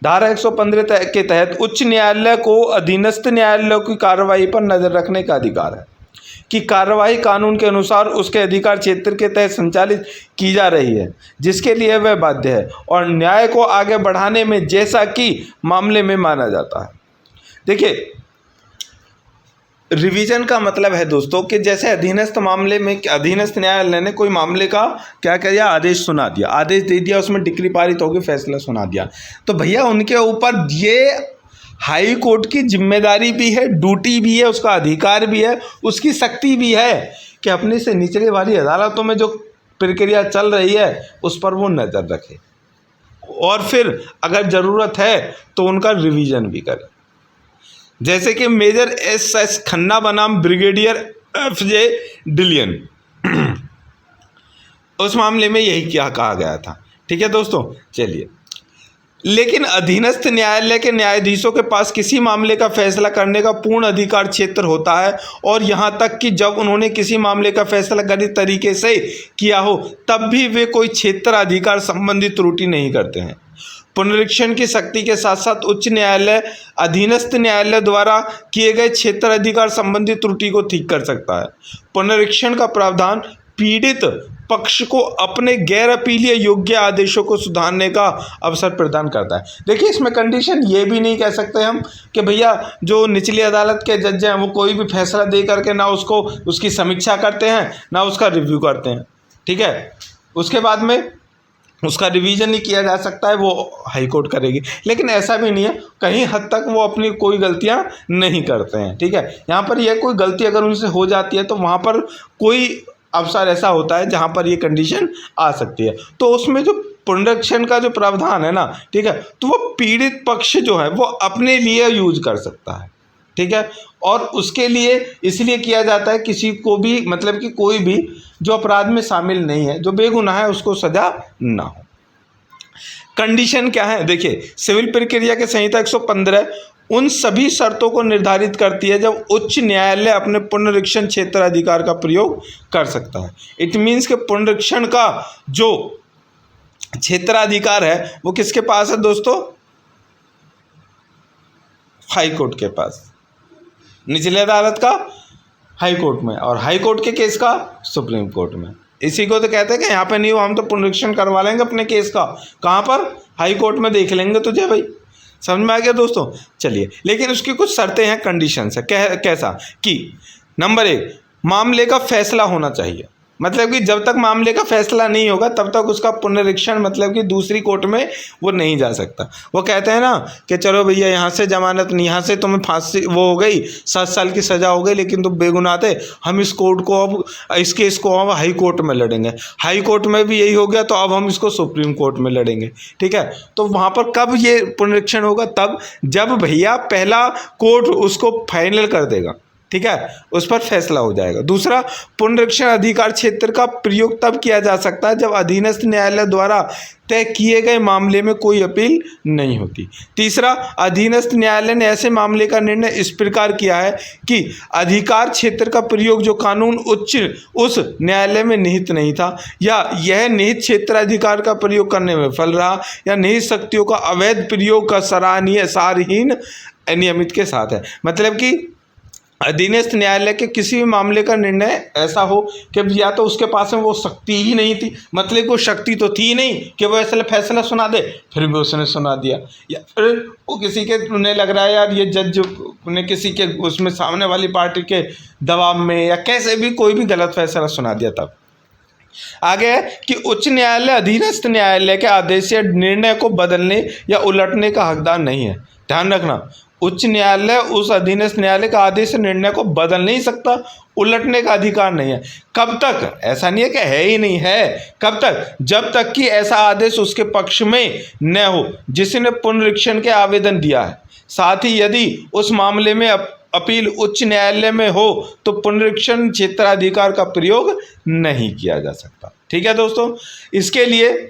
[SPEAKER 1] धारा 115 के तहत उच्च न्यायालय को अधीनस्थ न्यायालय की कार्रवाई पर नजर रखने का अधिकार है कि कार्रवाई कानून के अनुसार उसके अधिकार क्षेत्र के तहत संचालित की जा रही है जिसके लिए वह बाध्य है और न्याय को आगे बढ़ाने में जैसा कि मामले में माना जाता है। देखिए रिवीजन का मतलब है दोस्तों कि जैसे अधीनस्थ मामले में अधीनस्थ न्यायालय ने कोई मामले का क्या किया, आदेश सुना दिया, आदेश दे दिया, उसमें डिक्री पारित होगी, फैसला सुना दिया, तो भैया उनके ऊपर ये हाई कोर्ट की जिम्मेदारी भी है, ड्यूटी भी है, उसका अधिकार भी है, उसकी शक्ति भी है कि अपने से निचले वाली अदालतों में जो प्रक्रिया चल रही है उस पर वो नज़र रखे और फिर अगर ज़रूरत है तो उनका रिवीजन भी करे। जैसे कि मेजर SS खन्ना बनाम ब्रिगेडियर FJ डिलियन, उस मामले में यही क्या कहा गया था, ठीक है दोस्तों। चलिए, लेकिन अधीनस्थ न्यायालय के न्यायाधीशों के पास किसी मामले का फैसला करने का पूर्ण अधिकार क्षेत्र होता है और यहाँ तक कि जब उन्होंने किसी मामले का फैसला गलत तरीके से किया हो तब भी वे कोई क्षेत्र अधिकार संबंधी त्रुटि नहीं करते हैं। पुनरीक्षण की शक्ति के साथ साथ उच्च न्यायालय अधीनस्थ न्यायालय द्वारा किए गए क्षेत्र अधिकार संबंधी त्रुटि को ठीक कर सकता है। पुनरीक्षण का प्रावधान पीड़ित पक्ष को अपने गैर अपीलीय योग्य आदेशों को सुधारने का अवसर प्रदान करता है। देखिए इसमें कंडीशन ये भी नहीं कह सकते हम कि भैया जो निचली अदालत के जज हैं वो कोई भी फैसला दे करके ना उसको उसकी समीक्षा करते हैं ना उसका रिव्यू करते हैं, ठीक है, उसके बाद में उसका रिवीजन नहीं किया जा सकता है, वो हाई कोर्ट करेगी। लेकिन ऐसा भी नहीं है, कहीं हद तक वो अपनी कोई गलतियां नहीं करते हैं, ठीक है। यहाँ पर यह कोई गलती अगर उनसे हो जाती है तो वहाँ पर कोई अवसर ऐसा होता है जहाँ पर ये कंडीशन आ सकती है, तो उसमें जो पुनरीक्षण का जो प्रावधान है ना, ठीक है, तो वो पीड़ित पक्ष जो है वो अपने लिए यूज कर सकता है, ठीक है। और उसके लिए इसलिए किया जाता है किसी को भी, मतलब कि कोई भी जो अपराध में शामिल नहीं है, जो बेगुनाह है, उसको सजा ना हो। कंडीशन क्या है? देखिए, सिविल प्रक्रिया के संहिता 115 उन सभी शर्तों को निर्धारित करती है जब उच्च न्यायालय अपने पुनरीक्षण क्षेत्राधिकार का प्रयोग कर सकता है। इट मीन्स के पुनरीक्षण का जो क्षेत्राधिकार है वो किसके पास है दोस्तों? हाई कोर्ट के पास। निचली अदालत का हाई कोर्ट में, और हाई कोर्ट के केस का सुप्रीम कोर्ट में। इसी को तो कहते हैं कि यहाँ पे नहीं हो, हम तो पुनरीक्षण करवा लेंगे अपने केस का। कहाँ पर? हाई कोर्ट में देख लेंगे तुझे भाई। समझ में आ गया दोस्तों? चलिए, लेकिन उसकी कुछ शर्तें हैं, कंडीशंस है। कैसा कि नंबर 1, मामले का फैसला होना चाहिए। मतलब कि जब तक मामले का फैसला नहीं होगा तब तक उसका पुनरीक्षण, मतलब कि दूसरी कोर्ट में वो नहीं जा सकता। वो कहते हैं ना कि चलो भैया यहाँ से जमानत नहीं, यहाँ से तुम्हें फांसी वो हो गई, 7 साल की सज़ा हो गई, लेकिन तुम बेगुनाह थे, हम इस कोर्ट को अब इस केस को अब हाई कोर्ट में लड़ेंगे। हाई कोर्ट में भी यही हो गया तो अब हम इसको सुप्रीम कोर्ट में लड़ेंगे। ठीक है, तो वहाँ पर कब ये पुनरीक्षण होगा? तब जब भैया पहला कोर्ट उसको फाइनल कर देगा। ठीक है, उस पर फैसला हो जाएगा। दूसरा, पुनरीक्षण अधिकार क्षेत्र का प्रयोग तब किया जा सकता है जब अधीनस्थ न्यायालय द्वारा तय किए गए मामले में कोई अपील नहीं होती। तीसरा, अधीनस्थ न्यायालय ने ऐसे मामले का निर्णय इस प्रकार किया है कि अधिकार क्षेत्र का प्रयोग जो कानून उस न्यायालय में निहित नहीं था, या यह निहित क्षेत्राधिकार का प्रयोग करने में विफल रहा, या निहित शक्तियों का अवैध प्रयोग का सराहनीय सारहीन अनियमित के साथ है। मतलब कि अधीनस्थ न्यायालय के किसी भी मामले का निर्णय ऐसा हो कि या तो उसके पास में वो शक्ति ही नहीं थी, मतलब वो शक्ति तो थी नहीं कि वो ऐसा फैसला सुना दे, फिर भी उसने सुना दिया, या फिर वो किसी के उन्हें लग रहा है यार ये जज ने किसी के उसमें सामने वाली पार्टी के दबाव में या कैसे भी कोई भी गलत फैसला सुना दिया। तब आगे है कि उच्च न्यायालय अधीनस्थ न्यायालय के आदेश या निर्णय को बदलने या उलटने का हकदार नहीं है। ध्यान रखना, उच्च न्यायालय उस अधीनस्थ न्यायालय का आदेश निर्णय को बदल नहीं सकता, उलटने का अधिकार नहीं है। कब तक? ऐसा नहीं है कि है ही नहीं है। कब तक? जब तक कि ऐसा आदेश उसके पक्ष में न हो जिसने पुनरीक्षण के आवेदन दिया है। साथ ही यदि उस मामले में अपील उच्च न्यायालय में हो तो पुनरीक्षण क्षेत्राधिकार का प्रयोग नहीं किया जा सकता। ठीक है दोस्तों, इसके लिए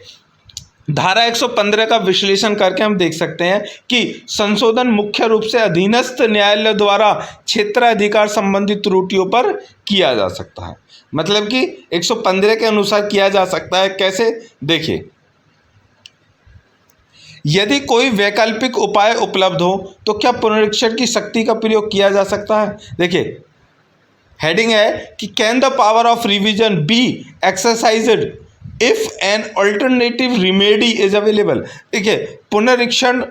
[SPEAKER 1] धारा 115 का विश्लेषण करके हम देख सकते हैं कि संशोधन मुख्य रूप से अधीनस्थ न्यायालय द्वारा क्षेत्राधिकार संबंधी त्रुटियों पर किया जा सकता है। मतलब कि 115 के अनुसार किया जा सकता है। कैसे? देखिए, यदि कोई वैकल्पिक उपाय उपलब्ध हो तो क्या पुनरीक्षण की शक्ति का प्रयोग किया जा सकता है? देखिए, हेडिंग है कि can the power of revision B exercised if an alternative remedy is available. देखिए, पुनरीक्षण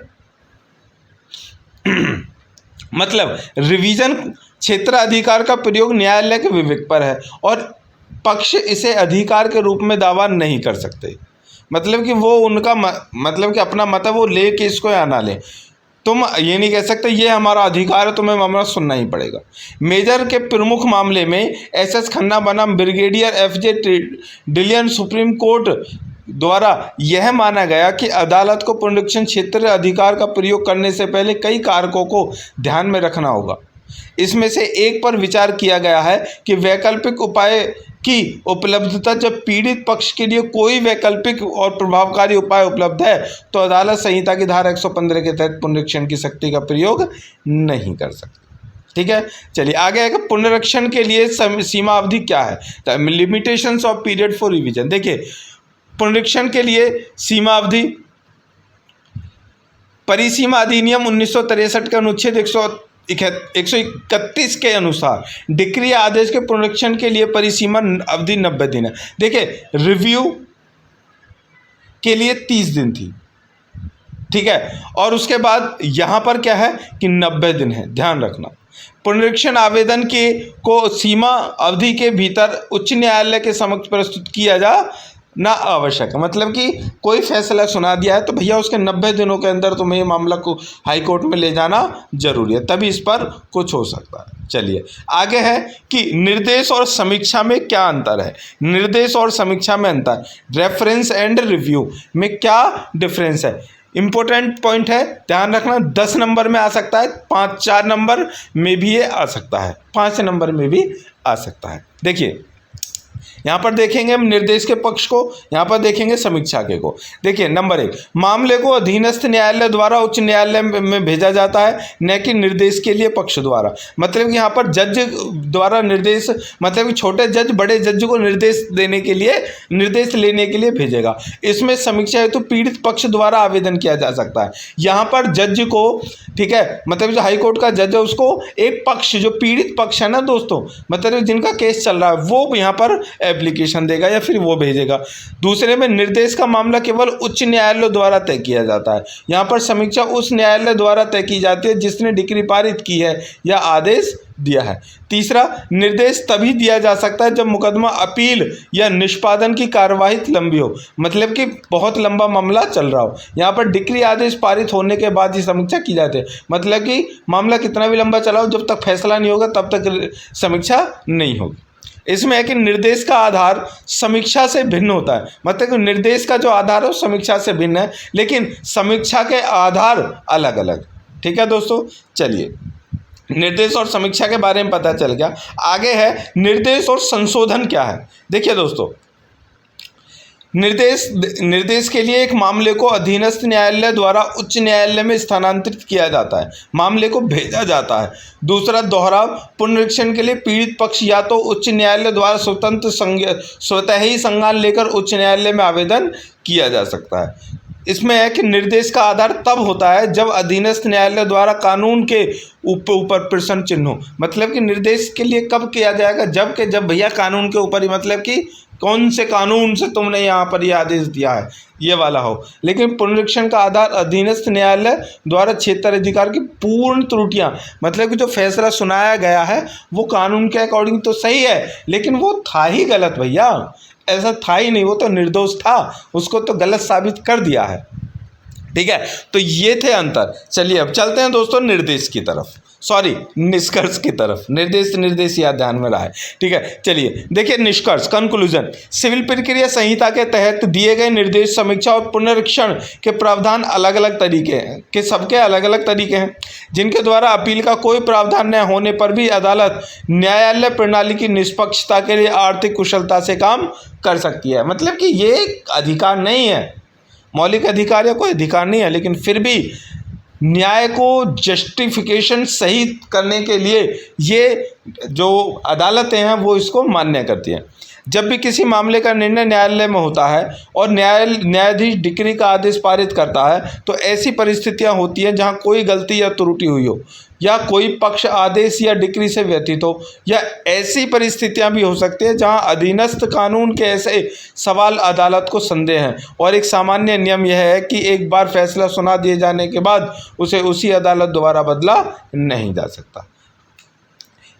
[SPEAKER 1] मतलब रिवीजन क्षेत्राधिकार का प्रयोग न्यायालय के विवेक पर है और पक्ष इसे अधिकार के रूप में दावा नहीं कर सकते। मतलब कि वो उनका मतलब कि अपना मत है, वो ले के इसको या ना ले। तुम ये नहीं कह सकते ये हमारा अधिकार है, तुम्हें मामला सुनना ही पड़ेगा। मेजर के प्रमुख मामले में SS खन्ना बनाम ब्रिगेडियर FJ डिलियन सुप्रीम कोर्ट द्वारा यह माना गया कि अदालत को पुनरीक्षण क्षेत्र अधिकार का प्रयोग करने से पहले कई कारकों को ध्यान में रखना होगा। इसमें से एक पर विचार किया गया है कि वैकल्पिक उपाय की उपलब्धता। जब पीड़ित पक्ष के लिए कोई वैकल्पिक और प्रभावकारी उपाय उपलब्ध है तो अदालत संहिता की धारा 115 के तहत पुनरीक्षण की शक्ति का प्रयोग नहीं कर सकती। ठीक है, चलिए आगे है कि पुनरीक्षण के लिए सीमा अवधि क्या है। Limitations of period for revision. देखिए, पुनरीक्षण के लिए सीमा अवधि परिसीमा अधिनियम 1963 के अनुच्छेद 131 के अनुसार डिक्री आदेश के पुनरीक्षण के लिए परिसीमा अवधि 90 दिन है। देखिए, रिव्यू के लिए 30 दिन थी। ठीक है, और उसके बाद यहाँ पर क्या है कि 90 दिन है। ध्यान रखना, पुनरीक्षण आवेदन को सीमा अवधि के भीतर उच्च न्यायालय के समक्ष प्रस्तुत किया जा ना आवश्यक है। मतलब कि कोई फैसला सुना दिया है तो भैया उसके 90 दिनों के अंदर तुम्हें ये मामला को हाई कोर्ट में ले जाना जरूरी है, तभी इस पर कुछ हो सकता है। चलिए आगे है कि निर्देश और समीक्षा में क्या अंतर है। निर्देश और समीक्षा में अंतर, रेफरेंस एंड रिव्यू में क्या डिफरेंस है। इंपॉर्टेंट पॉइंट है, ध्यान रखना। 10 नंबर में आ सकता है, 4 नंबर में भी ये आ सकता है, 5 नंबर में भी आ सकता है। देखिए यहाँ पर देखेंगे हम निर्देश के पक्ष को, यहाँ पर देखेंगे समीक्षा के को। देखिए नंबर 1, मामले को अधीनस्थ न्यायालय द्वारा उच्च न्यायालय में भेजा जाता है, न कि निर्देश के लिए पक्ष द्वारा। मतलब कि यहाँ पर जज द्वारा निर्देश, मतलब कि छोटे जज बड़े जज को निर्देश लेने के लिए भेजेगा। इसमें समीक्षा हेतु पीड़ित पक्ष द्वारा आवेदन किया जा सकता है। यहाँ पर जज को, ठीक है, मतलब जो हाई कोर्ट का जज है उसको एक पक्ष, जो पीड़ित पक्ष है ना दोस्तों, मतलब जिनका केस चल रहा है, वो यहाँ पर एप्लीकेशन देगा या फिर वो भेजेगा। दूसरे में निर्देश का मामला केवल उच्च न्यायालय द्वारा तय किया जाता है। यहाँ पर समीक्षा उस न्यायालय द्वारा तय की जाती है जिसने डिक्री पारित की है या आदेश दिया है। तीसरा, निर्देश तभी दिया जा सकता है जब मुकदमा अपील या निष्पादन की कार्यवाही लंबी हो, मतलब कि बहुत लंबा मामला चल रहा हो। यहाँ पर डिक्री आदेश पारित होने के बाद ही समीक्षा की जाती है, मतलब कि मामला कितना भी लंबा चला हो, जब तक फैसला नहीं होगा तब तक समीक्षा नहीं होगी। इसमें है कि निर्देश का आधार समीक्षा से भिन्न होता है, मतलब कि निर्देश का जो आधार है वो समीक्षा से भिन्न है, लेकिन समीक्षा के आधार अलग अलग। ठीक है दोस्तों, चलिए निर्देश और समीक्षा के बारे में पता चल गया। आगे है निर्देश और संशोधन क्या है। देखिए दोस्तों, निर्देश के लिए एक मामले को अधीनस्थ न्यायालय द्वारा उच्च न्यायालय में स्थानांतरित किया जाता है, मामले को भेजा जाता है। दूसरा, दोहराव पुनरीक्षण के लिए पीड़ित पक्ष या तो उच्च न्यायालय द्वारा स्वतः ही संज्ञान लेकर उच्च न्यायालय में आवेदन किया जा सकता है। इसमें है कि निर्देश का आधार तब होता है जब अधीनस्थ न्यायालय द्वारा कानून के ऊपर प्रश्न चिन्ह हो, मतलब कि निर्देश के लिए कब किया जाएगा, जब भैया कानून के ऊपर ही, मतलब कि कौन से कानून से तुमने यहाँ पर यह आदेश दिया है, ये वाला हो। लेकिन पुनरीक्षण का आधार अधीनस्थ न्यायालय द्वारा क्षेत्र अधिकार की पूर्ण त्रुटियाँ, मतलब कि जो फैसला सुनाया गया है वो कानून के अकॉर्डिंग तो सही है, लेकिन वो था ही गलत भैया, ऐसा था ही नहीं, वो तो निर्दोष था, उसको तो गलत साबित कर दिया है। ठीक है, तो ये थे अंतर। चलिए अब चलते हैं दोस्तों निर्देश की तरफ, सॉरी निष्कर्ष की तरफ। निर्देश याद ध्यान में रहा है। ठीक है, चलिए देखिए निष्कर्ष, कंक्लूजन। सिविल प्रक्रिया संहिता के तहत दिए गए निर्देश, समीक्षा और पुनरीक्षण के प्रावधान अलग अलग तरीके हैं, कि सबके अलग अलग तरीके हैं, जिनके द्वारा अपील का कोई प्रावधान न होने पर भी अदालत न्यायालय प्रणाली की निष्पक्षता के लिए आर्थिक कुशलता से काम कर सकती है। मतलब कि ये अधिकार नहीं है, मौलिक अधिकार या कोई अधिकार नहीं है, लेकिन फिर भी न्याय को जस्टिफिकेशन सही करने के लिए ये जो अदालतें हैं वो इसको मान्य करती हैं। जब भी किसी मामले का निर्णय न्यायालय में होता है और न्यायाधीश डिक्री का आदेश पारित करता है, तो ऐसी परिस्थितियां होती हैं जहां कोई गलती या त्रुटि हुई हो, या कोई पक्ष आदेश या डिक्री से व्यतीत हो, या ऐसी परिस्थितियां भी हो सकती हैं जहां अधीनस्थ कानून के ऐसे सवाल अदालत को संदेह हैं। और एक सामान्य नियम यह है कि एक बार फैसला सुना दिए जाने के बाद उसे उसी अदालत द्वारा बदला नहीं जा सकता।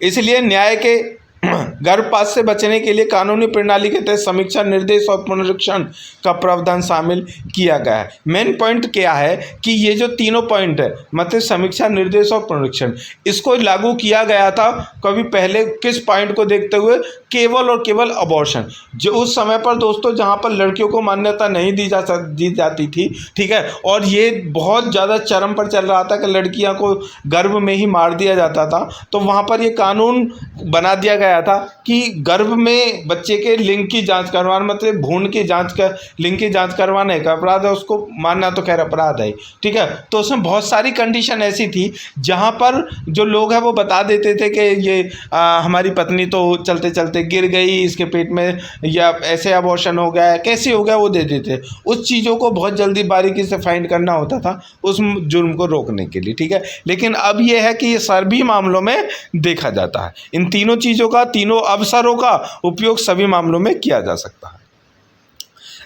[SPEAKER 1] इसलिए न्याय के गर्भपात से बचने के लिए कानूनी प्रणाली के तहत समीक्षा, निर्देश और पुनरीक्षण का प्रावधान शामिल किया गया है। मेन पॉइंट क्या है कि ये जो तीनों पॉइंट है, मतलब समीक्षा, निर्देश और पुनरीक्षण, इसको लागू किया गया था कभी पहले किस पॉइंट को देखते हुए, केवल और केवल अबॉर्शन। जो उस समय पर दोस्तों जहाँ पर लड़कियों को मान्यता नहीं दी जाती थी, ठीक है, और ये बहुत ज़्यादा चरम पर चल रहा था कि लड़कियाँ को गर्भ में ही मार दिया जाता था, तो वहाँ पर ये कानून बना दिया गया था कि गर्भ में बच्चे के लिंग की जांच करवाना, मतलब भ्रूण की जांच कर लिंग की जांच करवाने का अपराध है, उसको मानना तो खैर अपराध है, ठीक है। तो उसमें बहुत सारी कंडीशन ऐसी थी जहां पर जो लोग हैं वो बता देते थे कि ये हमारी पत्नी तो चलते चलते गिर गई, इसके पेट में या ऐसे अबॉर्शन हो गया, कैसे हो गया, वो देते थे। उस चीज़ों को बहुत जल्दी बारीकी से फाइंड करना होता था उस जुर्म को रोकने के लिए, ठीक है। लेकिन अब ये है कि ये सभी मामलों में देखा जाता है, इन तीनों चीज़ों का, तीनों अवसरों का उपयोग सभी मामलों में किया जा सकता है।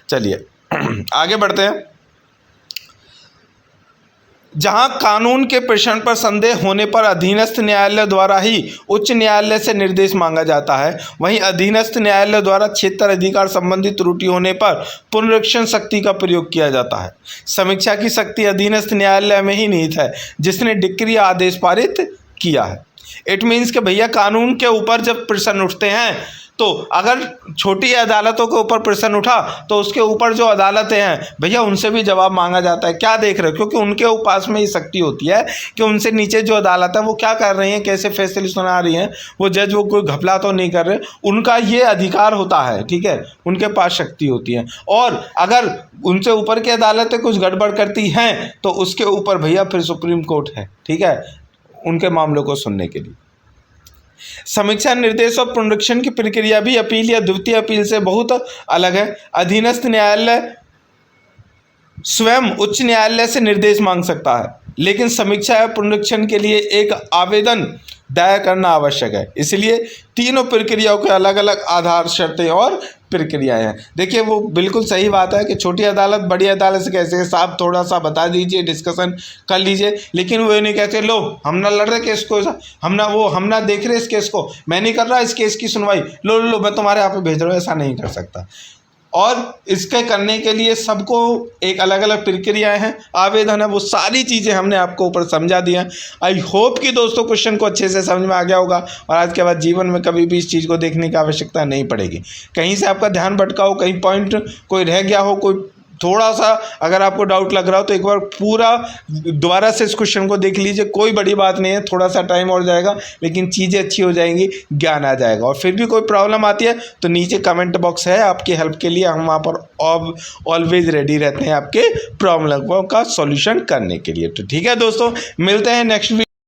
[SPEAKER 1] चलिए आगे बढ़ते हैं। जहां कानून के प्रश्न पर संदेह होने पर अधीनस्थ न्यायालय द्वारा ही उच्च न्यायालय से निर्देश मांगा जाता है, वहीं अधीनस्थ न्यायालय द्वारा क्षेत्र अधिकार संबंधी त्रुटि होने पर पुनरीक्षण शक्ति का प्रयोग किया जाता है। समीक्षा की शक्ति अधीनस्थ न्यायालय में ही निहित है जिसने डिक्री आदेश पारित किया है। इट मीन्स कि भैया कानून के ऊपर जब प्रश्न उठते हैं तो अगर छोटी अदालतों के ऊपर प्रश्न उठा तो उसके ऊपर जो अदालतें हैं भैया उनसे भी जवाब मांगा जाता है। क्या देख रहे हो? क्योंकि उनके पास में ये शक्ति होती है कि उनसे नीचे जो अदालत है वो क्या कर रही है, कैसे फैसले सुना रही हैं, वो जज वो कोई घपला तो नहीं कर रहे, उनका ये अधिकार होता है, ठीक है, उनके पास शक्ति होती है। और अगर उनसे ऊपर की अदालतें कुछ गड़बड़ करती हैं तो उसके ऊपर भैया फिर सुप्रीम कोर्ट है, ठीक है, उनके मामलों को सुनने के लिए। समीक्षा, निर्देश और पुनरीक्षण की प्रक्रिया भी अपील या द्वितीय अपील से बहुत अलग है। अधीनस्थ न्यायालय स्वयं उच्च न्यायालय से निर्देश मांग सकता है, लेकिन समीक्षा या पुनरीक्षण के लिए एक आवेदन दायर करना आवश्यक है। इसलिए तीनों प्रक्रियाओं के अलग अलग आधार, शर्तें और प्रक्रियाएं हैं। देखिए वो बिल्कुल सही बात है कि छोटी अदालत बड़ी अदालत से कैसे, साहब थोड़ा सा बता दीजिए, डिस्कशन कर लीजिए, लेकिन वो नहीं कहते लो हम ना लड़ रहे केस को, हम ना देख रहे इस केस को, मैं नहीं कर रहा इस केस की सुनवाई, लो मैं तुम्हारे यहाँ पे भेज रहा हूँ, ऐसा नहीं कर सकता। और इसके करने के लिए सबको एक अलग अलग प्रक्रियाएं हैं, आवेदन है, वो सारी चीज़ें हमने आपको ऊपर समझा दिया है। आई होप कि दोस्तों क्वेश्चन को अच्छे से समझ में आ गया होगा और आज के बाद जीवन में कभी भी इस चीज़ को देखने की आवश्यकता नहीं पड़ेगी। कहीं से आपका ध्यान भटका हो, कहीं पॉइंट कोई रह गया हो, कोई थोड़ा सा अगर आपको डाउट लग रहा हो तो एक बार पूरा दोबारा से इस क्वेश्चन को देख लीजिए, कोई बड़ी बात नहीं है, थोड़ा सा टाइम और जाएगा लेकिन चीज़ें अच्छी हो जाएंगी, ज्ञान आ जाएगा। और फिर भी कोई प्रॉब्लम आती है तो नीचे कमेंट बॉक्स है आपकी हेल्प के लिए, हम वहाँ पर ऑलवेज रेडी रहते हैं आपके प्रॉब्लम का सॉल्यूशन करने के लिए। तो ठीक है दोस्तों, मिलते हैं नेक्स्ट